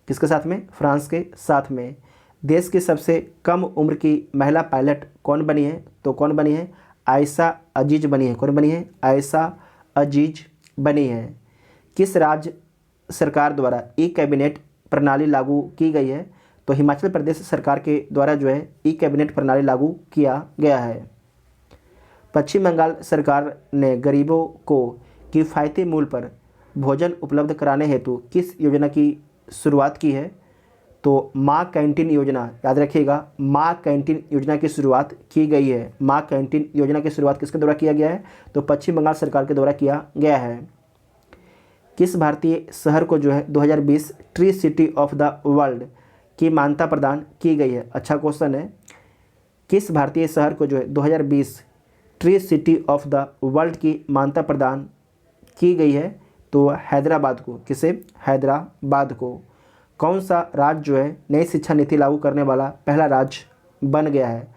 किसके साथ में? फ्रांस के साथ में। देश की सबसे कम उम्र की महिला पायलट कौन बनी है? तो कौन बनी है? आयशा अजीज बनी है। कौन बनी है? आयशा अजीज बनी है। किस राज्य सरकार द्वारा ई कैबिनेट प्रणाली लागू की गई है? तो हिमाचल प्रदेश सरकार के द्वारा जो है ई कैबिनेट प्रणाली लागू किया गया है। पश्चिम बंगाल सरकार ने गरीबों को किफ़ायती मूल्य पर भोजन उपलब्ध कराने हेतु किस योजना की शुरुआत की है? तो माँ कैंटीन योजना, याद रखिएगा, माँ कैंटीन योजना की शुरुआत की गई है। माँ कैंटीन योजना की शुरुआत किसके द्वारा किया गया है? तो पश्चिम बंगाल सरकार के द्वारा किया गया है। किस भारतीय शहर को जो है 2020 tree city of the world की मान्यता प्रदान की गई है? अच्छा क्वेश्चन है। किस भारतीय शहर को जो है 2020 tree city of the world की मान्यता प्रदान की गई है? तो हैदराबाद को। किसे? हैदराबाद को। कौन सा राज्य जो है नई शिक्षा नीति लागू करने वाला पहला राज्य बन गया है?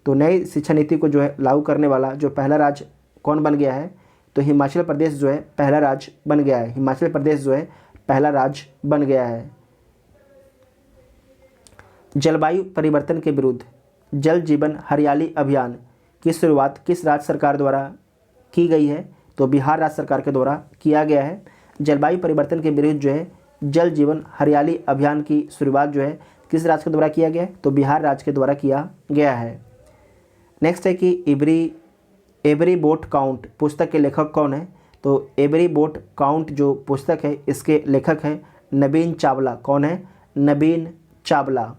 तो नई शिक्षा नीति को जो है लागू करने वाला जो पहला राज्य कौन बन गया है? तो हिमाचल प्रदेश जो है पहला राज्य बन गया है। हिमाचल प्रदेश जो है पहला राज्य बन गया है। जलवायु परिवर्तन के विरुद्ध जल जीवन हरियाली अभियान की शुरुआत किस राज्य सरकार द्वारा की गई है? तो बिहार राज्य सरकार के द्वारा किया गया है। जलवायु परिवर्तन के विरुद्ध जो है जल जीवन हरियाली अभियान की शुरुआत जो है किस राज्य के द्वारा किया गया है? तो बिहार राज्य के द्वारा किया गया है। नेक्स्ट है कि एवरी बोट काउंट पुस्तक के लेखक कौन है? तो एवरी बोट काउंट जो पुस्तक है इसके लेखक हैं नवीन चावला। कौन है? नवीन चावला।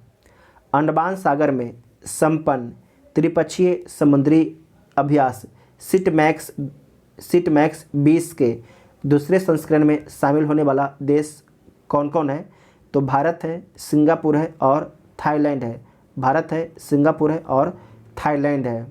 अंडमान सागर में संपन्न त्रिपक्षीय समुद्री अभ्यास सिटमैक्स 20 के दूसरे संस्करण में शामिल होने वाला देश कौन कौन है? तो भारत है, सिंगापुर है और थाईलैंड है। भारत है, सिंगापुर है और थाईलैंड है।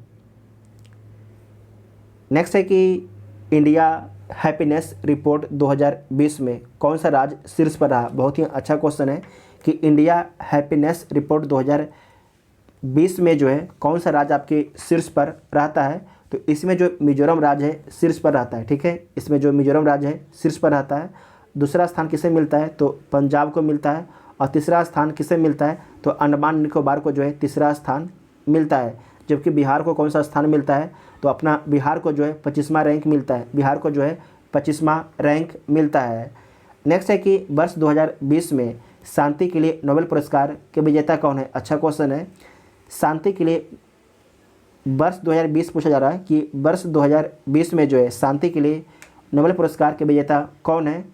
नेक्स्ट है कि इंडिया हैप्पीनेस रिपोर्ट 2020 में कौन सा राज्य शीर्ष पर रहा? बहुत ही अच्छा क्वेश्चन है कि इंडिया हैप्पीनेस रिपोर्ट 2020 में जो है कौन सा राज्य आपके शीर्ष पर रहता है? तो इसमें जो मिजोरम राज्य है शीर्ष पर रहता है। ठीक है, इसमें जो मिजोरम राज्य है शीर्ष पर रहता है। दूसरा स्थान किसे मिलता है? तो पंजाब को मिलता है। और तीसरा स्थान किसे मिलता है? तो अंडमान निकोबार को जो है तीसरा स्थान मिलता है। जबकि बिहार को कौन सा स्थान मिलता है? तो अपना बिहार को जो है 25वां रैंक मिलता है। बिहार को जो है 25वां रैंक मिलता है। नेक्स्ट है कि वर्ष 2020 में शांति के लिए नोबेल पुरस्कार के विजेता कौन है? अच्छा क्वेश्चन है। शांति के लिए वर्ष 2020 पूछा जा रहा है कि वर्ष 2020 में जो है शांति के लिए नोबेल पुरस्कार के विजेता कौन है?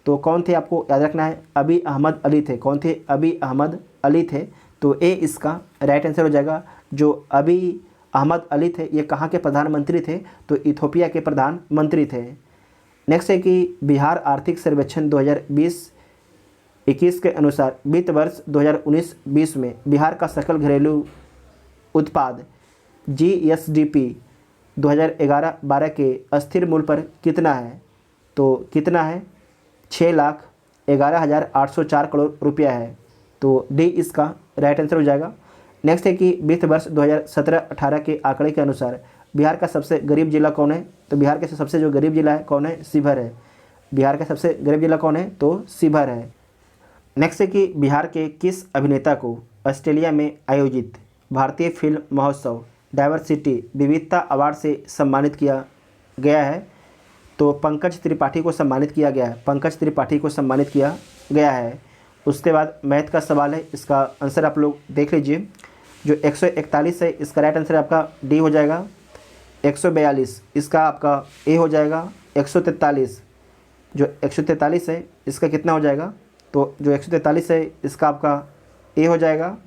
तो कौन थे आपको याद रखना है? अभी अहमद अली थे। कौन थे? अभी अहमद अली थे। तो ए इसका राइट आंसर हो जाएगा। जो अभी अहमद अली थे ये कहाँ के प्रधानमंत्री थे? तो इथोपिया के प्रधानमंत्री थे। नेक्स्ट है कि बिहार आर्थिक सर्वेक्षण 2020-21 के अनुसार वित्त वर्ष 2019-20 में बिहार का सकल घरेलू उत्पाद GSDP 2011-12 के अस्थिर मूल्य पर कितना है? तो कितना है? 6,11,804 करोड़ रुपया है। तो डी इसका राइट आंसर हो जाएगा। नेक्स्ट है कि वित्त वर्ष 2017-18 के आंकड़े के अनुसार बिहार का सबसे गरीब जिला कौन है? तो बिहार के सबसे जो गरीब जिला है कौन है? शिवहर है। बिहार का सबसे गरीब जिला कौन है? तो शिवहर है। नेक्स्ट है कि बिहार के किस अभिनेता को ऑस्ट्रेलिया में आयोजित भारतीय फिल्म महोत्सव डाइवर्सिटी विविधता अवार्ड से सम्मानित किया गया है? तो पंकज त्रिपाठी को सम्मानित किया गया है। पंकज त्रिपाठी को सम्मानित किया गया है। उसके बाद मैथ का सवाल है, इसका आंसर आप लोग देख लीजिए। जो 141 है इसका राइट आंसर आपका डी हो जाएगा। 142 इसका आपका ए हो जाएगा। 143 जो 143 है इसका कितना हो जाएगा? तो जो 143 है इसका आपका ए हो जाएगा।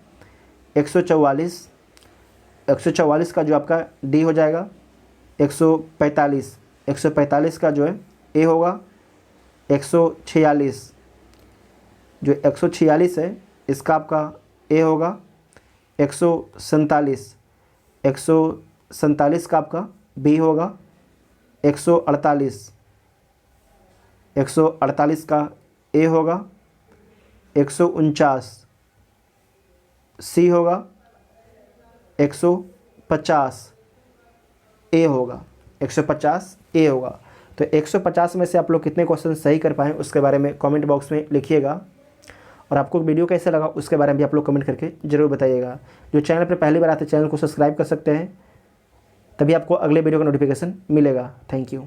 144 का जो आपका डी हो जाएगा। 145 का जो है ए होगा। 146 जो 146 है इसका आपका ए होगा। 147 का आपका बी होगा। 148 का ए होगा। 149 सी होगा। 150 ए होगा। 150 ए होगा। तो 150 में से आप लोग कितने क्वेश्चन सही कर पाएँ उसके बारे में कमेंट बॉक्स में लिखिएगा। और आपको वीडियो कैसा लगा उसके बारे में भी आप लोग कमेंट करके ज़रूर बताइएगा। जो चैनल पर पहली बार आते हैं चैनल को सब्सक्राइब कर सकते हैं, तभी आपको अगले वीडियो का नोटिफिकेशन मिलेगा। Thank you.